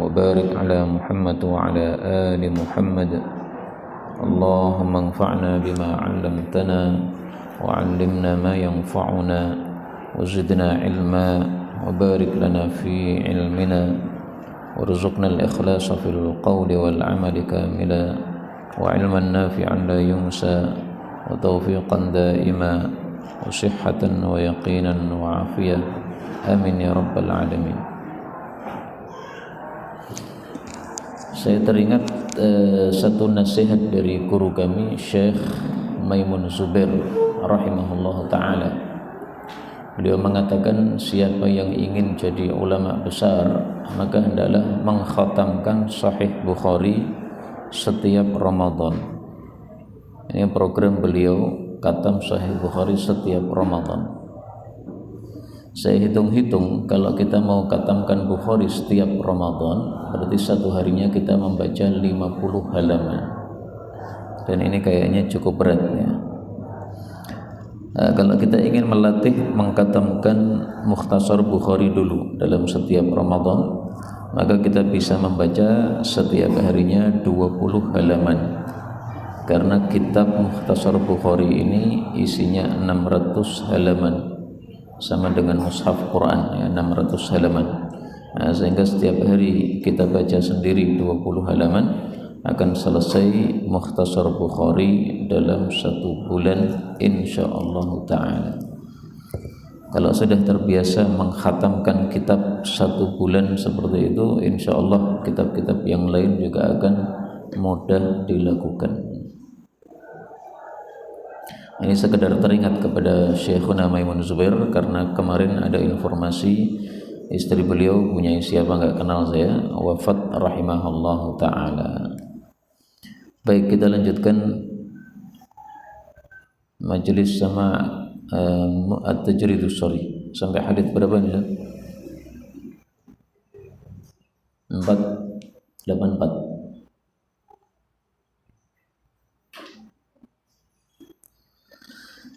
وبارك على محمد وعلى آل محمد اللهم انفعنا بما علمتنا وعلمنا ما ينفعنا وزدنا علما وبارك لنا في علمنا وارزقنا الإخلاص في القول والعمل كاملا وعلما نافعا لا ينسى وتوفيقا دائما وصحة ويقينا وعافية آمين يا رب العالمين. Saya teringat satu nasihat dari guru kami Syekh Maimun Zubair rahimahullah ta'ala. Beliau mengatakan siapa yang ingin jadi ulama besar maka hendaklah mengkhatamkan Sahih Bukhari setiap Ramadan. Ini program beliau, khatam Sahih Bukhari setiap Ramadan. Saya hitung-hitung kalau kita mau khatamkan Bukhari setiap Ramadan berarti satu harinya kita membaca 50 halaman. Dan ini kayaknya cukup berat ya. Kalau kita ingin melatih mengkhatamkan Mukhtasar Bukhari dulu dalam setiap Ramadan, maka kita bisa membaca setiap harinya 20 halaman. Karena kitab Mukhtasar Bukhari ini isinya 600 halaman, sama dengan mushaf Quran ya, 600 halaman. Sehingga setiap hari kita baca sendiri 20 halaman, akan selesai Mukhtasar Bukhari dalam 1 bulan insyaallah ta'ala. Kalau sudah terbiasa mengkhatamkan kitab 1 bulan seperti itu, insyaallah kitab-kitab yang lain juga akan mudah dilakukan. Ini sekedar teringat kepada Syekhuna Maimun Zubair karena kemarin ada informasi istri beliau punya siapa enggak kenal saya wafat rahimahullah ta'ala. Baik, kita lanjutkan majelis sama at-tajridus shari. Sampai hadis berapa nih? 484.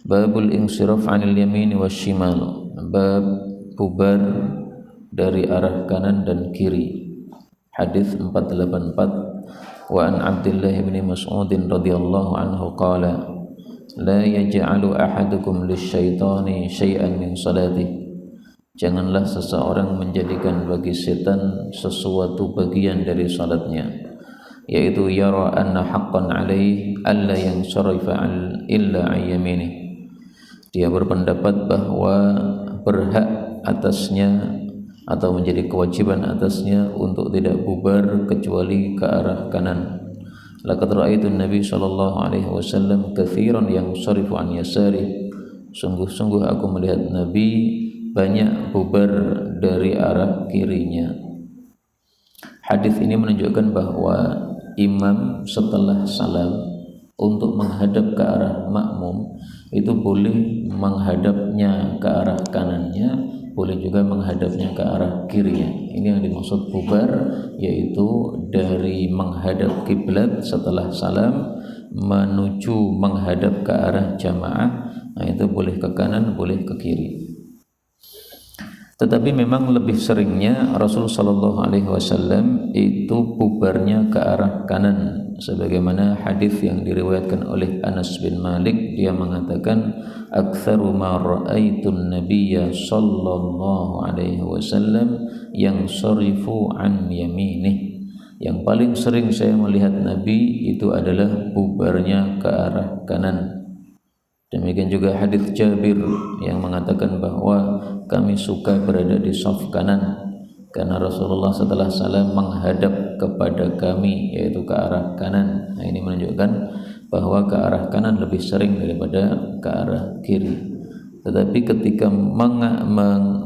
Babul insiraf 'anil yamin wasyimal. Bab bubar dari arah kanan dan kiri. Hadis 484. Wa an Abdullah bin Mas'ud radhiyallahu anhu qala la yaj'alu ahadukum lisyaitani syai'an min salatihi. Janganlah seseorang menjadikan bagi setan sesuatu bagian dari salatnya, yaitu yara anna haqqan alaihi alla yansarifa illa an yaminih. Dia berpendapat bahwa berhak atasnya atau menjadi kewajiban atasnya untuk tidak bubar kecuali ke arah kanan. Laqad ra'aitu Nabi sallallahu alaihi wasallam katsiran yansarifu an yasari. Sungguh-sungguh aku melihat Nabi banyak bubar dari arah kirinya. Hadis ini menunjukkan bahwa imam setelah salam untuk menghadap ke arah makmum itu boleh menghadapnya ke arah kanannya, boleh juga menghadapnya ke arah kirinya. Ini yang dimaksud bubar, yaitu dari menghadap kiblat setelah salam menuju menghadap ke arah jamaah. Nah, itu boleh ke kanan, boleh ke kiri. Tetapi memang lebih seringnya Rasulullah sallallahu alaihi wasallam itu bubarnya ke arah kanan, sebagaimana hadis yang diriwayatkan oleh Anas bin Malik. Dia mengatakan aktsaru ma ra'aitun nabiyya sallallahu alaihi wasallam yang sarifu an yaminih. Yang paling sering saya melihat Nabi itu adalah bubarnya ke arah kanan. Demikian juga hadis Jabir yang mengatakan bahwa kami suka berada di saf kanan karena Rasulullah setelah salam menghadap kepada kami, yaitu ke arah kanan. Nah, ini menunjukkan bahwa ke arah kanan lebih sering daripada ke arah kiri. Tetapi ketika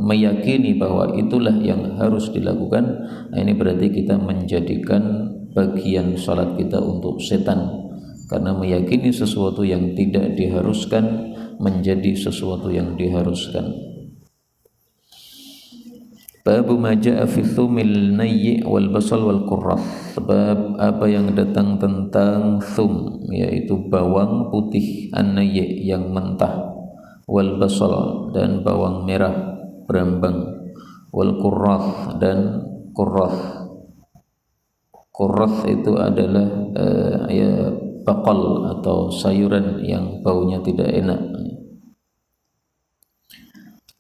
meyakini bahwa itulah yang harus dilakukan, nah ini berarti kita menjadikan bagian salat kita untuk setan, karena meyakini sesuatu yang tidak diharuskan menjadi sesuatu yang diharuskan. Babu ma jaa fi thumil nayyi wal basal wal qurrah. Sebab apa yang datang tentang thum, yaitu bawang putih, an-nayyi yang mentah, wal basal dan bawang merah berambang, wal qurrah dan qurrah. Kurrath itu adalah ya bakal atau sayuran yang baunya tidak enak.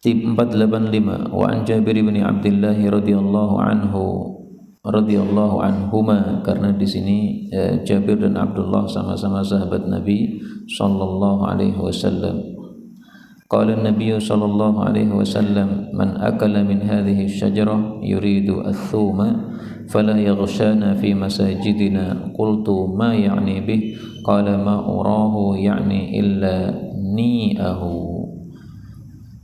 Tip 485 wa an Jabir bin Abdullah radhiyallahu anhuma, karena di sini Jabir dan Abdullah sama-sama sahabat Nabi sallallahu alaihi wasallam. Qala an-nabiy sallallahu alaihi wasallam man akala min hadhihi asy-syajarah yuridu ath-thuma fala yaghshana fi masajidina. Qultu ma ya'ni bih? Qala ma urahu ya'ni illa ni'ahu.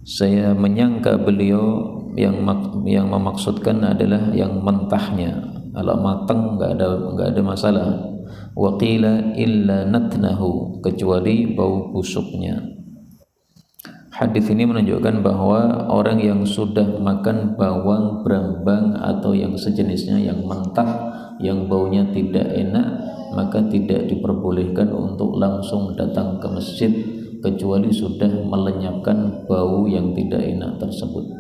Saya menyangka beliau yang memaksudkan adalah yang mentahnya. Kalau matang enggak ada masalah. Wa qila illa natnahu, kecuali bau busuknya. Hadis ini menunjukkan bahwa orang yang sudah makan bawang, brambang atau yang sejenisnya yang mentah, yang baunya tidak enak, maka tidak diperbolehkan untuk langsung datang ke masjid kecuali sudah melenyapkan bau yang tidak enak tersebut.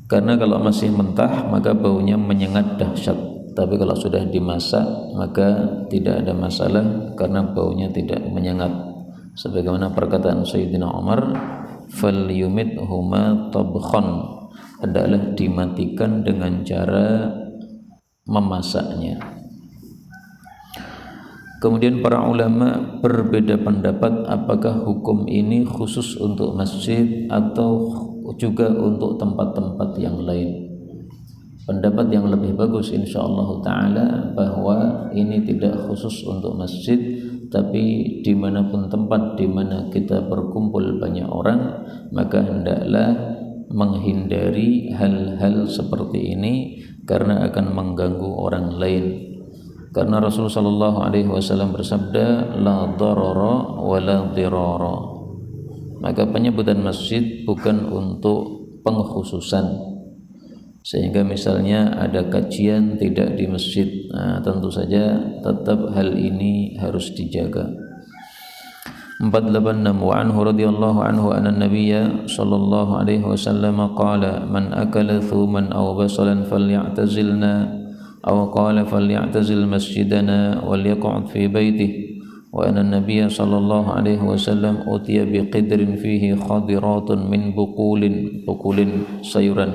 Karena kalau masih mentah maka baunya menyengat dahsyat, tapi kalau sudah dimasak maka tidak ada masalah karena baunya tidak menyengat. Sebagaimana perkataan Sayyidina Umar, falyumithuma tabkhan, hendaklah dimatikan dengan cara memasaknya. Kemudian para ulama berbeda pendapat apakah hukum ini khusus untuk masjid atau juga untuk tempat-tempat yang lain. Pendapat yang lebih bagus insyaallah ta'ala bahwa ini tidak khusus untuk masjid, tapi dimanapun tempat dimana kita berkumpul banyak orang, maka hendaklah menghindari hal-hal seperti ini karena akan mengganggu orang lain. Karena Rasulullah sallallahu alaihi wasallam bersabda, la darara wa la dirara. Maka penyebutan masjid bukan untuk pengkhususan. Sehingga misalnya ada kajian tidak di masjid, tentu saja tetap hal ini harus dijaga. 486 wa anhu radhiyallahu anhu anna nabiyya sallallahu alaihi wasallam qala man akala thuman aw basalan falyatazilna أو قال فليعتزل مسجدنا وليقعد في بيته. وأن النبي صلى الله عليه وسلم أتي بقدر فيه خضرات من بقول سيرا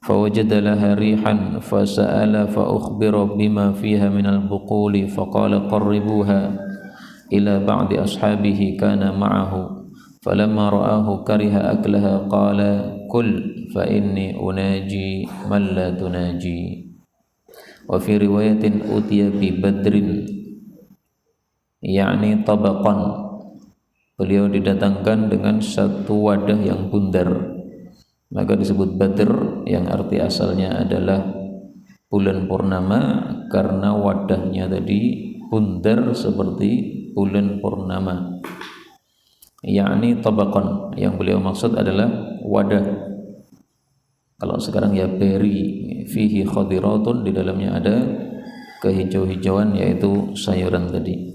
فوجد لها ريحا فسأل فأخبر بما فيها من البقول فقال قربوها إلى بعض أصحابه كان معه فلما رآه كره أكلها قال كل فإني أناجي من لا تناجي. Wa fi riwayatin utiya bi badrin yakni tabaqan, beliau didatangkan dengan satu wadah yang bundar, maka disebut badr yang arti asalnya adalah bulan purnama karena wadahnya tadi bundar seperti bulan purnama. Yakni tabaqan, yang beliau maksud adalah wadah. Kalau sekarang ya beri, fihi khadiratun, di dalamnya ada kehijau-hijauan yaitu sayuran tadi.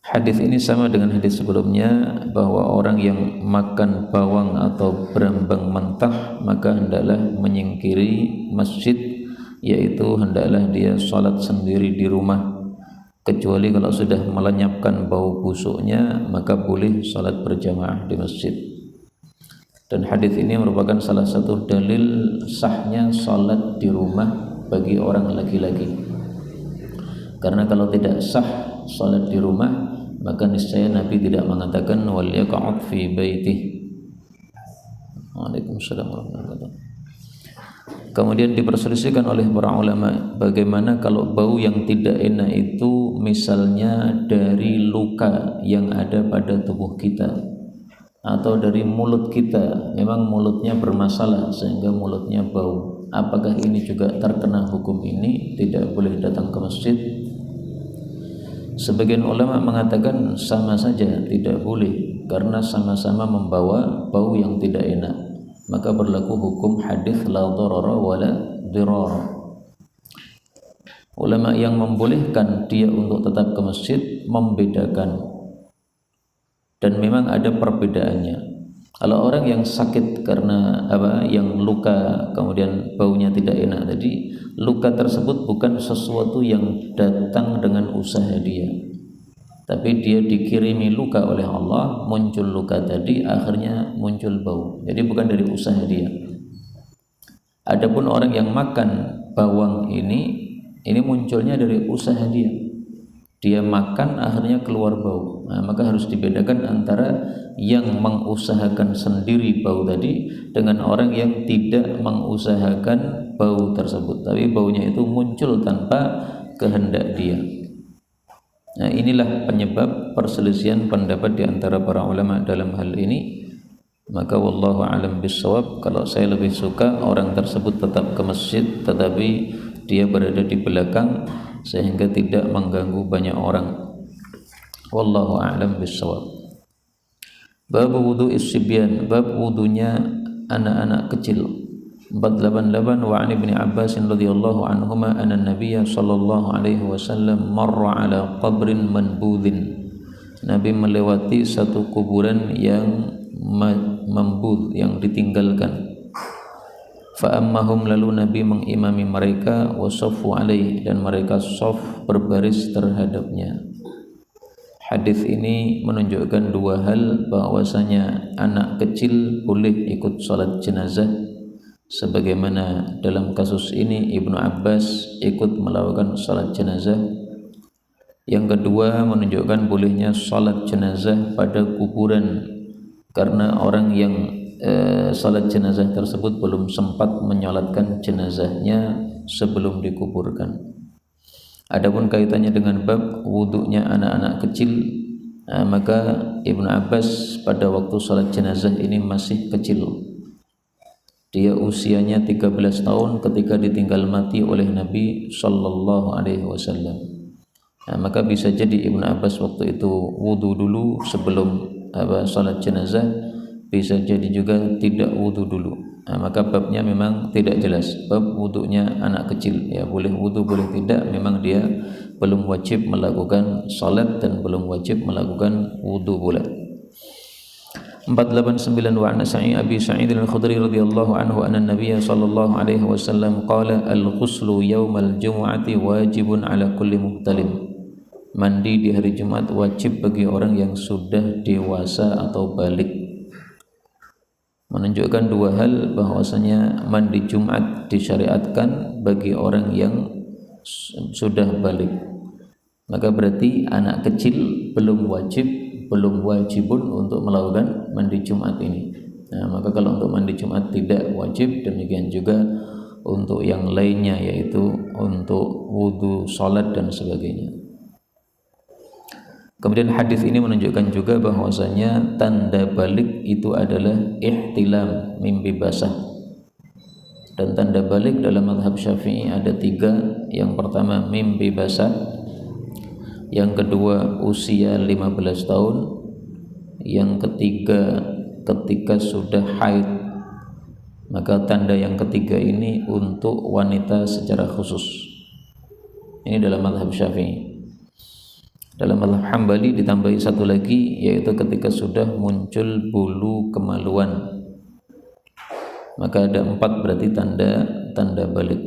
Hadis ini sama dengan hadis sebelumnya bahwa orang yang makan bawang atau berambang mentah maka hendaklah menyingkiri masjid, yaitu hendaklah dia salat sendiri di rumah, kecuali kalau sudah melenyapkan bau busuknya maka boleh salat berjamaah di masjid. Dan hadis ini merupakan salah satu dalil sahnya salat di rumah bagi orang laki-laki. Karena kalau tidak sah salat di rumah, maka niscaya Nabi tidak mengatakan wal yaq'ud fi baitih. Waalaikumsalam warahmatullahi wabarakatuh. Kemudian diperselisihkan oleh para ulama bagaimana kalau bau yang tidak enak itu misalnya dari luka yang ada pada tubuh kita atau dari mulut kita, memang mulutnya bermasalah sehingga mulutnya bau. Apakah ini juga terkena hukum ini, tidak boleh datang ke masjid? Sebagian ulama mengatakan sama saja, tidak boleh, karena sama-sama membawa bau yang tidak enak. Maka berlaku hukum hadis la darara wa la dirara. Ulama yang membolehkan dia untuk tetap ke masjid membedakan. Dan memang ada perbedaannya. Kalau orang yang sakit karena yang luka kemudian baunya tidak enak tadi, luka tersebut bukan sesuatu yang datang dengan usaha dia, tapi dia dikirimi luka oleh Allah, muncul luka tadi, akhirnya muncul bau. Jadi bukan dari usaha dia. Adapun orang yang makan bawang ini munculnya dari usaha dia. Dia makan akhirnya keluar bau. Nah, maka harus dibedakan antara yang mengusahakan sendiri bau tadi dengan orang yang tidak mengusahakan bau tersebut, tapi baunya itu muncul tanpa kehendak dia. Nah, inilah penyebab perselisihan pendapat di antara para ulama dalam hal ini. Maka wallahu alam bisawab, kalau saya lebih suka orang tersebut tetap ke masjid tetapi dia berada di belakang sehingga tidak mengganggu banyak orang. Wallahu a'lam bissawab. Bab wudu'is sibyan, bab wudunya anak-anak kecil. 488 wa an ibni Abbas radhiyallahu anhuma anna nabiyya sallallahu alaihi wasallam marra ala qabrin manbudhin. Nabi melewati satu kuburan yang membud, yang ditinggalkan. Fa'ammahum, lalu Nabi mengimami mereka, wasaffu alaih, dan mereka saf berbaris terhadapnya. Hadis ini menunjukkan dua hal, bahwasanya anak kecil boleh ikut salat jenazah, sebagaimana dalam kasus ini Ibnu Abbas ikut melakukan salat jenazah. Yang kedua, menunjukkan bolehnya salat jenazah pada kuburan, karena orang yang salat jenazah tersebut belum sempat menyolatkan jenazahnya sebelum dikuburkan. Adapun kaitannya dengan bab wuduknya anak-anak kecil, maka Ibnu Abbas pada waktu salat jenazah ini masih kecil. Dia usianya 13 tahun ketika ditinggal mati oleh Nabi sallallahu alaihi wasallam. Maka bisa jadi Ibnu Abbas waktu itu wudu dulu sebelum salat jenazah, bisa jadi juga tidak wudu dulu. Maka babnya memang tidak jelas, bab wudunya anak kecil, ya boleh wudu boleh tidak, memang dia belum wajib melakukan salat dan belum wajib melakukan wudu pula. 489 wa an Abi Sa'id al-Khudri radhiyallahu anhu anna an-nabiy sallallahu alaihi wasallam qala al-ghuslu yaumal jumu'ati wajibun ala kulli muhtalim. Mandi di hari Jumat wajib bagi orang yang sudah dewasa atau balik. Menunjukkan dua hal, bahwasanya mandi Jumat disyariatkan bagi orang yang sudah balik. Maka berarti anak kecil belum wajibun untuk melakukan mandi Jumat ini. Maka kalau untuk mandi Jumat tidak wajib, demikian juga untuk yang lainnya, yaitu untuk wudu, salat dan sebagainya. Kemudian hadis ini menunjukkan juga bahwasanya tanda balik itu adalah ihtilam, mimpi basah. Dan tanda balik dalam mazhab Syafi'i ada 3. Yang pertama mimpi basah, yang kedua usia 15 tahun, yang ketiga ketika sudah haid. Maka tanda yang ketiga ini untuk wanita secara khusus. Ini dalam mazhab Syafi'i. Dalam mazhab Hambali ditambahi satu lagi, yaitu ketika sudah muncul bulu kemaluan. Maka ada 4 berarti tanda balik.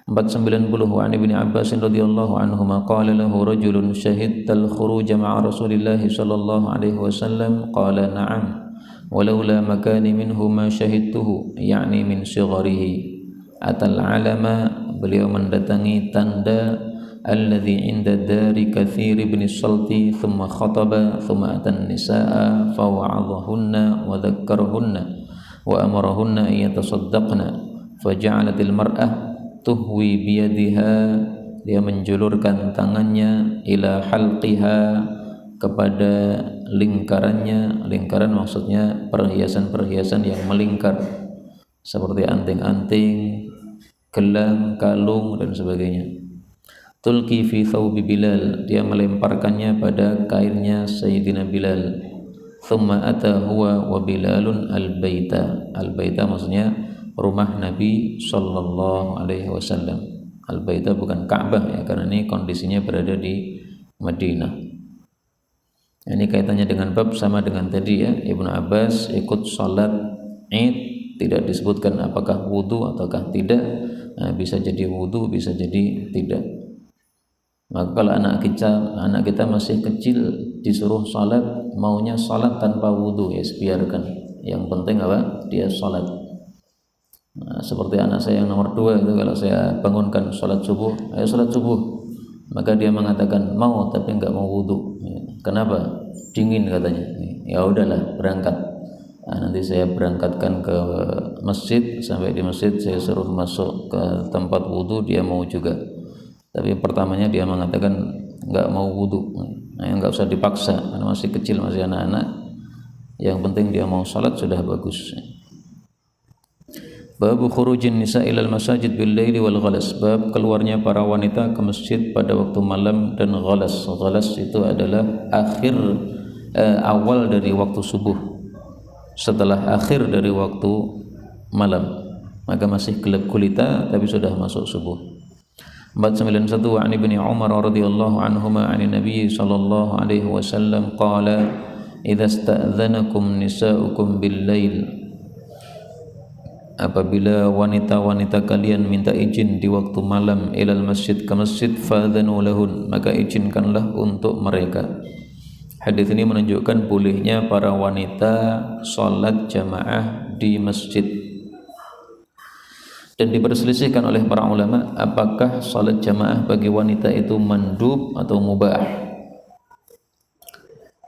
490 wa Ibnu Abbas radhiyallahu anhu qala lahu rajulun syahidtal khuruj ma'a Rasulillah sallallahu alaihi wasallam qala na'am walaula makani minhu ma syahidtuhu, yakni min sigharihi. Atal alama, beliau mendatangi tanda alladhi inda dari kathir ibn salti thumma khataba thumma atan nisaa fa wa'adhahunna wa dhakkarahunna wa amarahunna an yatasaddaqna fa ja'alatil mar'ah tuhwi biyadiha, dia menjulurkan tangannya ila halqiha, kepada lingkarannya. Lingkaran maksudnya perhiasan-perhiasan yang melingkar seperti anting-anting, gelang, kalung dan sebagainya. Tulki fi thawbi Bilal, dia melemparkannya pada kainnya Sayyidina Bilal. Thumma ata huwa wa Bilalun al-baita. Al-baita maksudnya rumah Nabi sallallahu alaihi wasallam. Al-baita bukan Ka'bah ya, karena ini kondisinya berada di Madinah. Ini kaitannya dengan bab sama dengan tadi ya, Ibnu Abbas ikut salat Id, tidak disebutkan apakah wudu ataukah tidak. Nah, bisa jadi wudu, bisa jadi tidak. Maka kalau anak kita masih kecil disuruh salat, maunya salat tanpa wudu, ya biarkan. Yang penting apa? Dia salat. Nah, seperti anak saya yang nomor 2 itu, kalau saya bangunkan salat subuh, ayo salat subuh, maka dia mengatakan mau tapi enggak mau wudu. Kenapa? Dingin katanya. Ya udahlah, berangkat. Nah, nanti saya berangkatkan ke masjid, sampai di masjid saya suruh masuk ke tempat wudu, dia mau juga. Tapi pertamanya dia mengatakan enggak mau wudu. Nah, enggak usah dipaksa, karena masih kecil, masih anak-anak. Yang penting dia mau salat sudah bagus. Bab khurujin nisa ilal masajid bil laili wal ghalas. Bab keluarnya para wanita ke masjid pada waktu malam dan ghalas. Ghalas itu adalah awal dari waktu subuh, setelah akhir dari waktu malam, maka masih gelap gulita tapi sudah masuk subuh. 491 wa an ibni Umar radhiyallahu anhuma 'an Nabi sallallahu alaihi wasallam qala idza sta'dzanakum nisa'ukum bil lail, apabila wanita-wanita kalian minta izin di waktu malam ilal masjid, ke masjid, fadzanu lahun, maka izinkanlah untuk mereka. Hadis ini menunjukkan bolehnya para wanita salat jamaah di masjid. Dan diperselisihkan oleh para ulama apakah salat jamaah bagi wanita itu mandub atau mubah.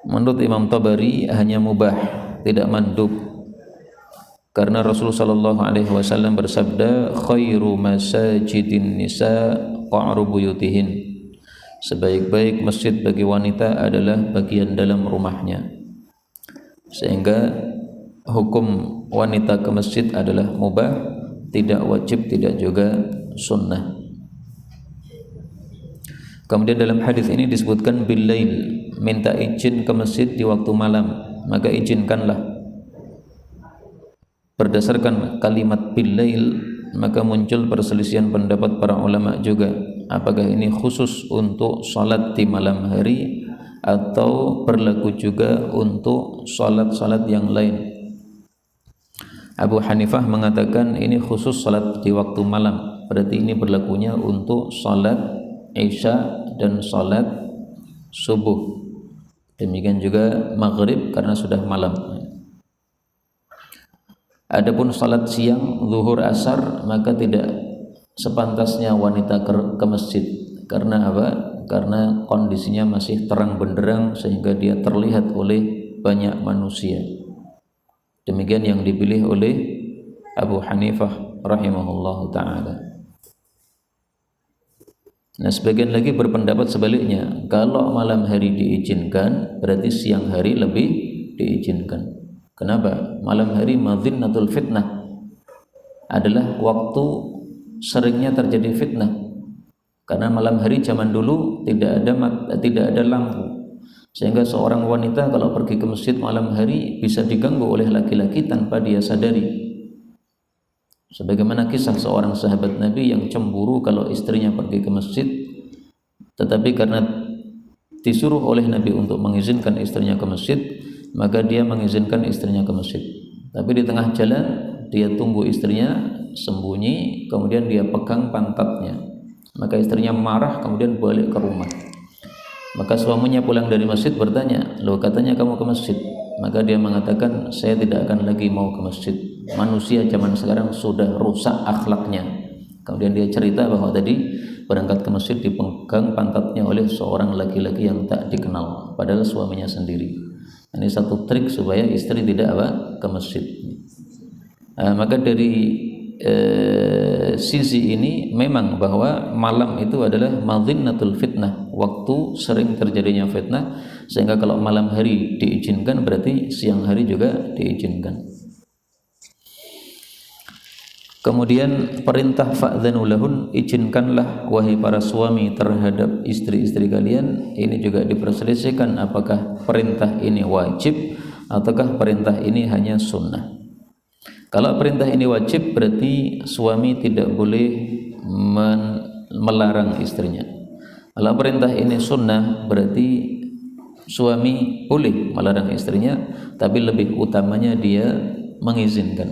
Menurut Imam Tabari hanya mubah, tidak mandub. Karena Rasulullah sallallahu alaihi wasallam bersabda, khairu masajidin nisa qa'ru buyutihin. Sebaik-baik masjid bagi wanita adalah bagian dalam rumahnya. Sehingga hukum wanita ke masjid adalah mubah, tidak wajib, tidak juga sunnah. Kemudian dalam hadis ini disebutkan bil lail, minta izin ke masjid di waktu malam, maka izinkanlah. Berdasarkan kalimat bil lail, maka muncul perselisihan pendapat para ulama juga, apakah ini khusus untuk salat di malam hari atau berlaku juga untuk salat-salat yang lain. Abu Hanifah mengatakan ini khusus salat di waktu malam, berarti ini berlakunya untuk salat Isya dan salat subuh. Demikian juga maghrib karena sudah malam. Adapun salat siang, zuhur, asar, maka tidak sepantasnya wanita ke masjid. Karena apa? Karena kondisinya masih terang benderang sehingga dia terlihat oleh banyak manusia. Demikian yang dipilih oleh Abu Hanifah rahimahullahu ta'ala. Nah, sebagian lagi berpendapat sebaliknya, kalau malam hari diizinkan, berarti siang hari lebih diizinkan. Kenapa? Malam hari madzinnatul fitnah, adalah waktu seringnya terjadi fitnah. Karena malam hari zaman dulu tidak ada lampu, sehingga seorang wanita kalau pergi ke masjid malam hari bisa diganggu oleh laki-laki tanpa dia sadari. Sebagaimana kisah seorang sahabat Nabi yang cemburu kalau istrinya pergi ke masjid, tetapi karena disuruh oleh Nabi untuk mengizinkan istrinya ke masjid, maka dia mengizinkan istrinya ke masjid. Tapi di tengah jalan dia tunggu istrinya sembunyi, kemudian dia pegang pantatnya. Maka istrinya marah, kemudian balik ke rumah. Maka suaminya pulang dari masjid bertanya, loh katanya kamu ke masjid? Maka dia mengatakan, saya tidak akan lagi mau ke masjid. Manusia zaman sekarang sudah rusak akhlaknya. Kemudian dia cerita bahwa tadi berangkat ke masjid dipegang pantatnya oleh seorang laki-laki yang tak dikenal, padahal suaminya sendiri. Ini satu trik supaya istri tidak ke masjid. Maka dari sisi ini memang bahwa malam itu adalah madzinnatul fitnah, waktu sering terjadinya fitnah, sehingga kalau malam hari diizinkan berarti siang hari juga diizinkan. Kemudian perintah fa'dzanu lahun, izinkanlah wahai para suami terhadap istri-istri kalian. Ini juga diperselisihkan apakah perintah ini wajib ataukah perintah ini hanya sunnah. Kalau perintah ini wajib berarti suami tidak boleh melarang istrinya. Kalau perintah ini sunnah berarti suami boleh melarang istrinya, tapi lebih utamanya dia mengizinkan.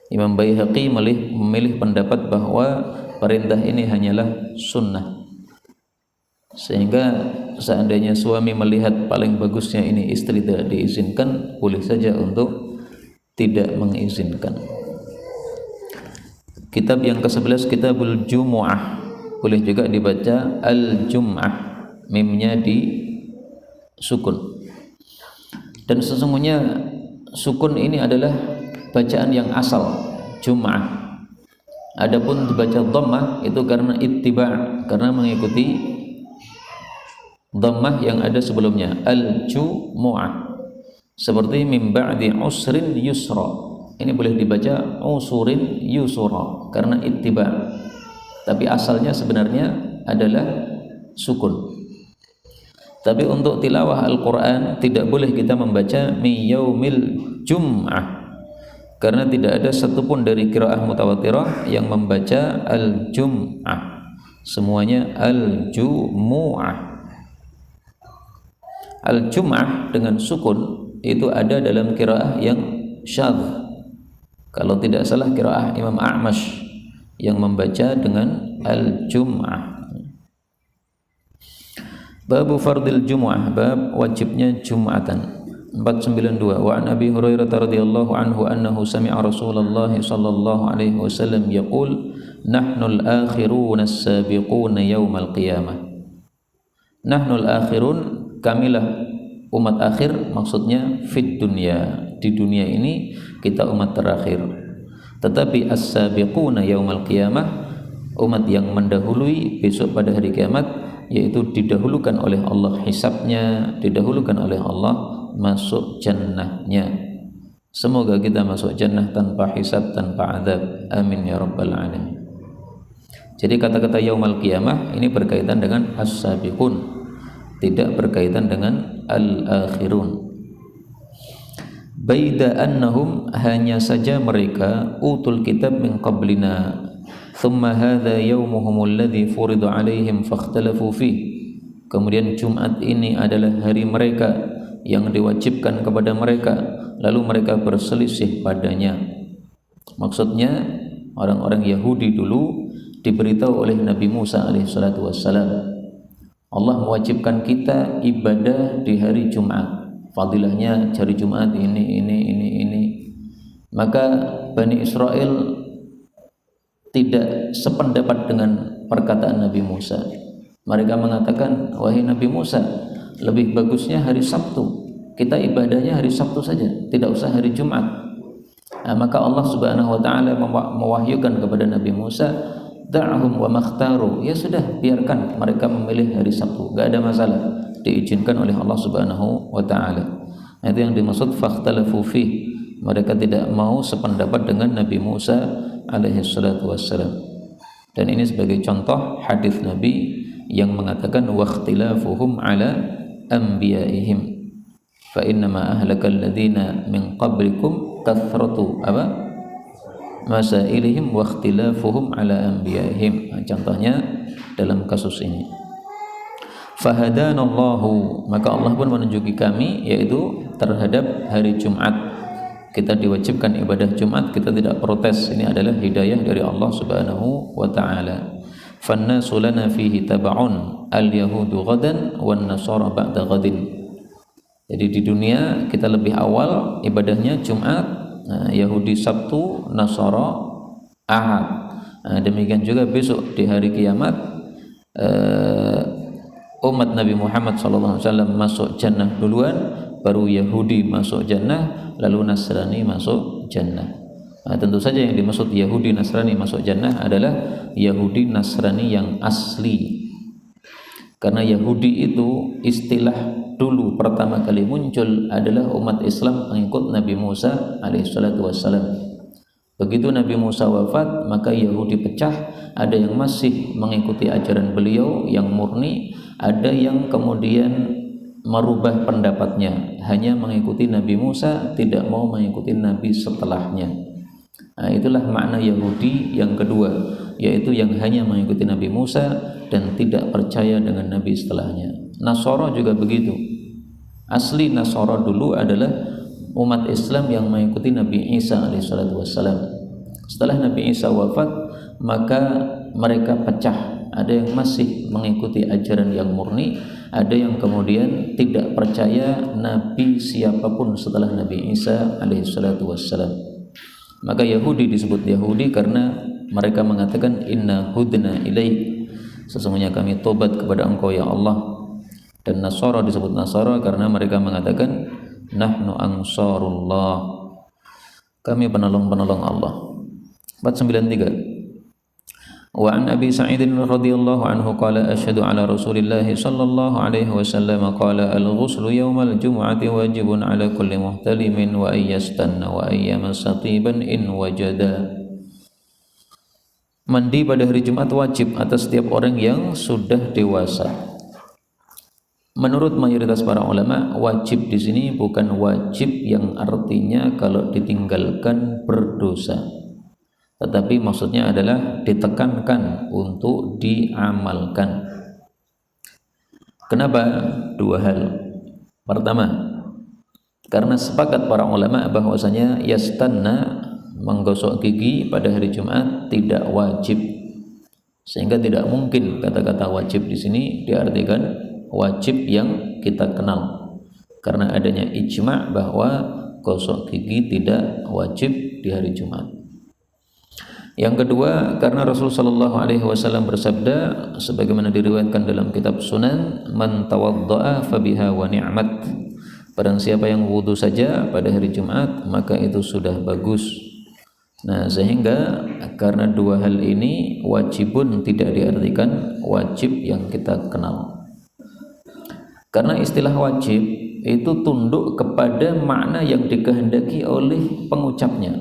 Imam Baihaqi memilih pendapat bahwa perintah ini hanyalah sunnah, sehingga seandainya suami melihat paling bagusnya ini istri tidak diizinkan, boleh saja untuk tidak mengizinkan. Kitab yang ke-11 Kitabul Jumu'ah, boleh juga dibaca Al-Jum'ah, mimnya di sukun. Dan sesungguhnya sukun ini adalah bacaan yang asal, Jum'ah. Adapun dibaca dhammah itu karena ittiba', karena mengikuti dhammah yang ada sebelumnya, Al-Jumu'ah. Seperti min ba'di usrin yusra, ini boleh dibaca usurin yusura karena ittiba', tapi asalnya sebenarnya adalah sukun. Tapi untuk tilawah Al-Quran tidak boleh kita membaca mi yaumil jum'ah, karena tidak ada satupun dari qiraah mutawatirah yang membaca al-jum'ah, semuanya al-jumu'ah. Al-jum'ah dengan sukun itu ada dalam qiraah yang syadz. Kalau tidak salah qiraah Imam A'mash yang membaca dengan al-jum'ah. Babu fardil jumu'ah, bab wajibnya Jumatan. 492. Wa an Abi Hurairah radhiyallahu anhu annahu sami'a Rasulullah sallallahu alaihi wasallam yaqul nahnu al-akhirun as-sabiqun yaumal qiyamah. Nahnu al-akhirun, kamilah umat akhir, maksudnya fid dunya, di dunia ini kita umat terakhir. Tetapi as-sabiquna yaumal qiyamah, umat yang mendahului besok pada hari kiamat, yaitu didahulukan oleh Allah hisabnya, didahulukan oleh Allah masuk jannahnya. Semoga kita masuk jannah tanpa hisab, tanpa azab. Amin ya rabbal alamin. Jadi kata-kata yaumal qiyamah ini berkaitan dengan as-sabiqun, tidak berkaitan dengan al-akhirun. Baida annahum, hanya saja mereka, utul kitab min qablina, thumma hadha yawmuhum alladhi furida alaihim fakhtalafu fih. Kemudian Jumat ini adalah hari mereka yang diwajibkan kepada mereka, lalu mereka berselisih padanya. Maksudnya orang-orang Yahudi dulu diberitahu oleh Nabi Musa alaihissalatu wassalam, Allah mewajibkan kita ibadah di hari Jumat, fadilahnya hari Jumat ini. Maka Bani Israel tidak sependapat dengan perkataan Nabi Musa. Mereka mengatakan, wahai Nabi Musa, lebih bagusnya hari Sabtu, kita ibadahnya hari Sabtu saja, tidak usah hari Jumat. Maka Allah Subhanahu wa taala mewahyukan kepada Nabi Musa, da'hum wa makhtaru, ya sudah, biarkan mereka memilih hari Sabtu, enggak ada masalah, diizinkan oleh Allah Subhanahu wa taala. Itu yang dimaksud fakhtalafu fih, mereka tidak mau sependapat dengan Nabi Musa alaihi salatu wassalam. Dan ini sebagai contoh hadis Nabi yang mengatakan waqtilafuhum ala anbiya'ihim fa innama ahlakal ladzina min qablikum kathratu masailihim waqtilafuhum ala anbiya'ihim. Contohnya dalam kasus ini, fahadanallahu, maka Allah pun menunjuki kami, yaitu terhadap hari Jumat. Kita diwajibkan ibadah Jumat, kita tidak protes. Ini adalah hidayah dari Allah Subhanahu wa taala. Fannasu lana fihi tab'un, al-yahudu ghadan wan nasara ba'da ghadin. Jadi di dunia kita lebih awal ibadahnya Jumat, Yahudi Sabtu, Nasara Ahad. Demikian juga besok di hari kiamat, umat Nabi Muhammad sallallahu alaihi wasallam masuk jannah duluan, baru Yahudi masuk jannah, lalu Nasrani masuk jannah. Tentu saja yang dimaksud Yahudi Nasrani masuk jannah adalah Yahudi Nasrani yang asli. Karena Yahudi itu istilah dulu pertama kali muncul adalah umat Islam pengikut Nabi Musa alaihissalatu wassalam. Begitu Nabi Musa wafat, maka Yahudi pecah, ada yang masih mengikuti ajaran beliau yang murni, ada yang kemudian merubah pendapatnya, hanya mengikuti Nabi Musa, tidak mau mengikuti Nabi setelahnya. Itulah makna Yahudi yang kedua, yaitu yang hanya mengikuti Nabi Musa dan tidak percaya dengan Nabi setelahnya. Nasara juga begitu. Asli Nasara dulu adalah umat Islam yang mengikuti Nabi Isa alaihissalatu wassalam. Setelah Nabi Isa wafat, maka mereka pecah. Ada yang masih mengikuti ajaran yang murni, ada yang kemudian tidak percaya Nabi siapapun setelah Nabi Isa alaihissalatu wassalam. Maka Yahudi disebut Yahudi karena mereka mengatakan inna hudna ilaik, sesungguhnya kami tobat kepada Engkau ya Allah. Dan Nasara disebut Nasara karena mereka mengatakan nahnu ansarullah, kami penolong-penolong Allah. 493. Wa an Abi Sa'id radhiyallahu anhu qala asyhadu ala Rasulillah sallallahu alaihi wasallam qala al-ghuslu yawmal jum'ati wajibun ala kulli muhtalimin wa ayyastanna wa ayyamasa tiban in wajada. Mandi pada hari Jumat wajib atas setiap orang yang sudah dewasa. Menurut mayoritas para ulama, wajib di sini bukan wajib yang artinya kalau ditinggalkan berdosa, tetapi maksudnya adalah ditekankan untuk diamalkan. Kenapa? Dua hal. Pertama, karena sepakat para ulama bahwasanya yastanna, menggosok gigi pada hari Jumat tidak wajib, sehingga tidak mungkin kata-kata wajib di sini diartikan wajib yang kita kenal, karena adanya ijma' bahwa gosok gigi tidak wajib di hari Jumat. Yang kedua, karena Rasulullah sallallahu alaihi wasallam bersabda sebagaimana diriwayatkan dalam kitab Sunan, man tawaddaa fabiha wa ni'mat, barang siapa yang wudu saja pada hari Jumat maka itu sudah bagus. Nah, sehingga karena dua hal ini, wajibun tidak diartikan wajib yang kita kenal. Karena istilah wajib itu tunduk kepada makna yang dikehendaki oleh pengucapnya.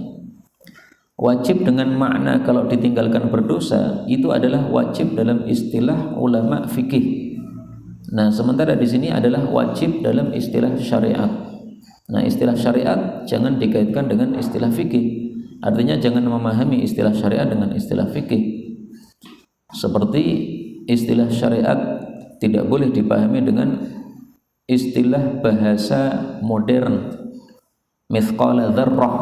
Wajib dengan makna kalau ditinggalkan berdosa itu adalah wajib dalam istilah ulama fikih. Nah, sementara di sini adalah wajib dalam istilah syariat. Nah, istilah syariat jangan dikaitkan dengan istilah fikih. Artinya jangan memahami istilah syariat dengan istilah fikih. Seperti istilah syariat tidak boleh dipahami dengan istilah bahasa modern. Mithqala dzarrah,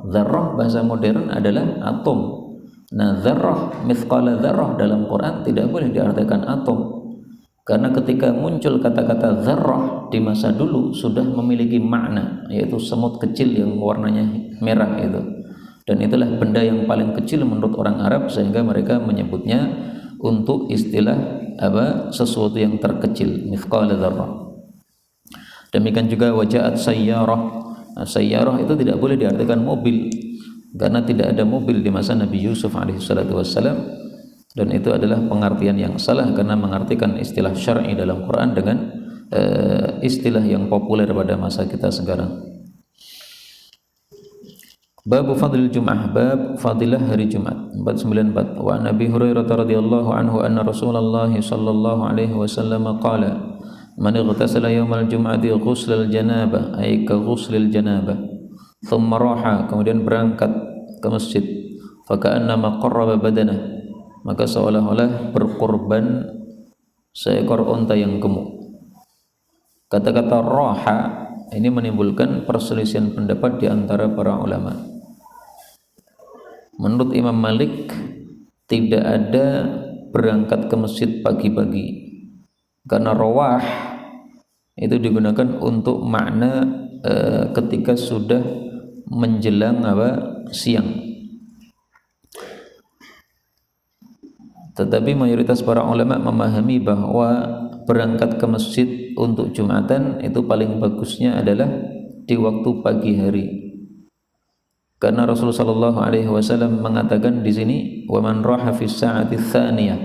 dzarrah bahasa modern adalah atom. Nah, dzarrah, mithqala dzarrah dalam Quran tidak boleh diartikan atom, karena ketika muncul kata-kata dzarrah di masa dulu sudah memiliki makna, yaitu semut kecil yang warnanya merah itu. Dan itulah benda yang paling kecil menurut orang Arab, sehingga mereka menyebutnya untuk istilah sesuatu yang terkecil, mithqala dzarrah. Demikian juga wajaat sayyarah. Nah, sayyarah itu tidak boleh diartikan mobil, karena tidak ada mobil di masa Nabi Yusuf alaihissalatu wassalam, dan itu adalah pengertian yang salah karena mengartikan istilah syar'i dalam Quran dengan istilah yang populer pada masa kita sekarang. Bab fadlil Jum'ah, bab fadilah hari Jumat. 494. Wa Nabi Hurairah radhiyallahu anhu anna Rasulullah sallallahu alaihi wasallam qala man ightasala yawmal jum'ati ghuslal janabah, ay ka ghuslil janabah, thumma raha, kemudian berangkat ke masjid, fa ka'annama qarraba badanah, maka seolah-olah berkorban seekor unta yang gemuk. Kata-kata raha ini menimbulkan perselisihan pendapat di antara para ulama. Menurut Imam Malik tidak ada berangkat ke masjid pagi-pagi, karena rawah itu digunakan untuk makna ketika sudah menjelang siang. Tetapi mayoritas para ulama memahami bahwa berangkat ke masjid untuk Jumatan itu paling bagusnya adalah di waktu pagi hari. Karena Rasulullah sallallahu alaihi wasallam mengatakan di sini, "Wa man raha fi sa'ati tsaniyah."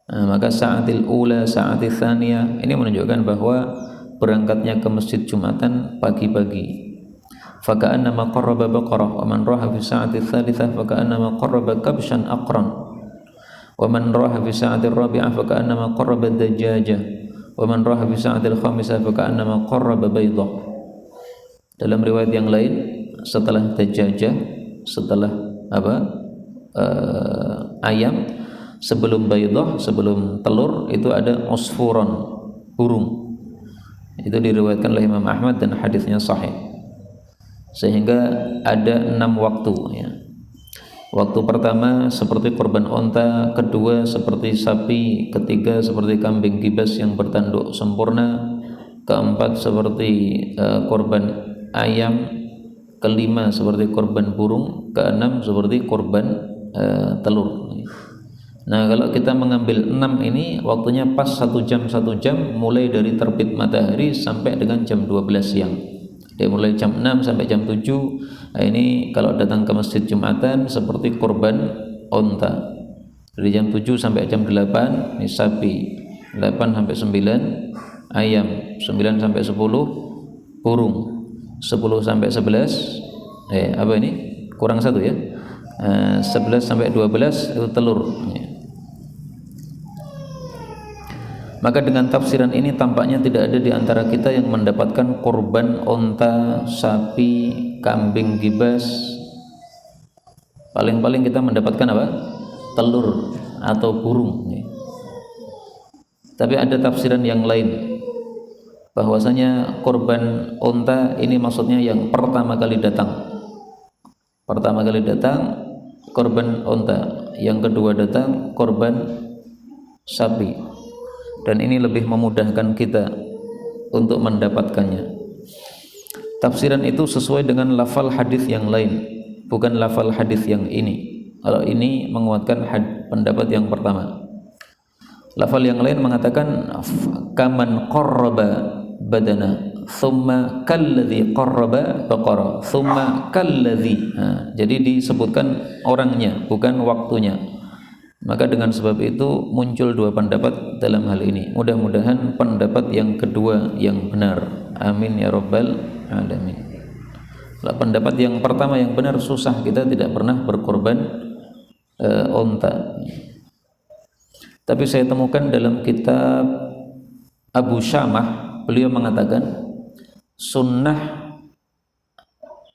Maka sa'atil ula, sa'atil tsaniyah ini menunjukkan bahwa berangkatnya ke masjid Jumatan pagi-pagi. Fa ka'annama qarraba baqarah, wa man raha fi sa'ati tsalitsah fa ka'annama qarraba kabshan aqran. Wa man raha fi sa'atil rabi'ah fa ka'annama qarraba dajjajah. Wa man raha fi sa'atil khamisah fa ka'annama qarraba baydah. Dalam riwayat yang lain, setelah dajjajah, setelah ayam, sebelum baydah, sebelum telur itu ada usfuron, burung. Itu diriwayatkan oleh Imam Ahmad dan hadisnya sahih. Sehingga ada 6 waktu ya. Waktu pertama seperti korban onta, kedua seperti sapi, ketiga seperti kambing gibas yang bertanduk sempurna, keempat seperti korban ayam, kelima seperti korban burung, keenam seperti korban telur. Nah, kalau kita mengambil 6 ini waktunya pas 1 jam mulai dari terbit matahari sampai dengan jam 12 siang. Dia mulai jam 6 sampai jam 7. Nah, ini kalau datang ke masjid Jumatan seperti korban onta. Dari jam 7 sampai jam 8 ini sapi, 8 sampai 9 ayam, 9 sampai 10 burung, 10 sampai 11 apa ini? Kurang 1 ya. 11 sampai 12 itu telur. Maka dengan tafsiran ini tampaknya tidak ada di antara kita yang mendapatkan korban onta, sapi, kambing gibas. Paling-paling kita mendapatkan apa? Telur atau burung. Tapi ada tafsiran yang lain, bahwasanya korban onta ini maksudnya yang pertama kali datang. Pertama kali datang korban onta, yang kedua datang korban sapi. Dan ini lebih memudahkan kita untuk mendapatkannya. Tafsiran itu sesuai dengan lafal hadis yang lain, bukan lafal hadis yang ini. Kalau ini menguatkan pendapat yang pertama. Lafal yang lain mengatakan kaman qarraba badana thumma kalladzi qarraba baqara thumma kalladzi. Jadi disebutkan orangnya bukan waktunya. Maka dengan sebab itu muncul 2 pendapat dalam hal ini. Mudah-mudahan pendapat yang kedua yang benar. Amin ya rabbal alamin. Pendapat yang pertama yang benar, susah, kita tidak pernah berkorban onta. Tapi saya temukan dalam kitab Abu Syamah, beliau mengatakan sunnah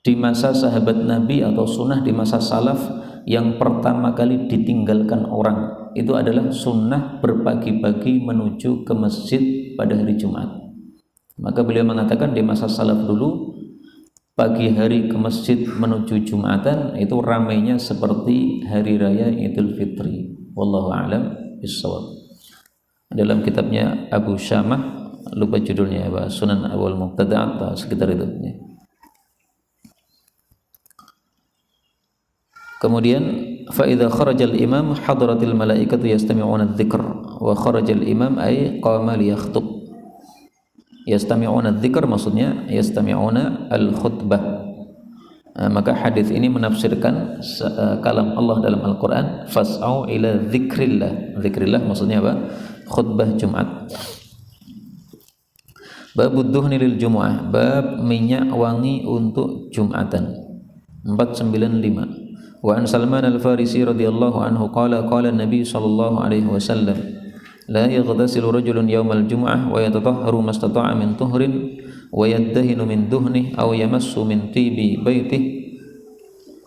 di masa sahabat Nabi atau sunnah di masa salaf yang pertama kali ditinggalkan orang itu adalah sunnah berpagi-pagi menuju ke masjid pada hari Jumat. Maka beliau mengatakan di masa salaf dulu pagi hari ke masjid menuju Jumatan itu ramainya seperti hari raya Idul Fitri. Wallahu a'lam bishawab. Dalam kitabnya Abu Syamah, lupa judulnya apa, Sunan Awal Muqtada atau sekitar itu. Kemudian fa idza kharajal imam hadaratil malaikatu yastami'una adz-dzikr wa kharajal imam ay qama liyakhutub. Yastami'una adz-dzikr maksudnya yastami'una al-khutbah. Maka hadis ini menafsirkan kalam Allah dalam Al-Qur'an fas'au ila dzikrillah. Dzikrillah maksudnya apa? Khutbah Jumat. Babud duhni lil jumu'ah, bab minyak wangi untuk Jumatan. 495. Wa an Salman al-Farisi radhiyallahu anhu qala Nabi sallallahu alaihi wasallam la yaghtasilu rajulun yawmal jum'ah wa yatatahharu mastata'a min tuhrin wa yaddahinu min duhnihi aw yamassu min tibi baitihi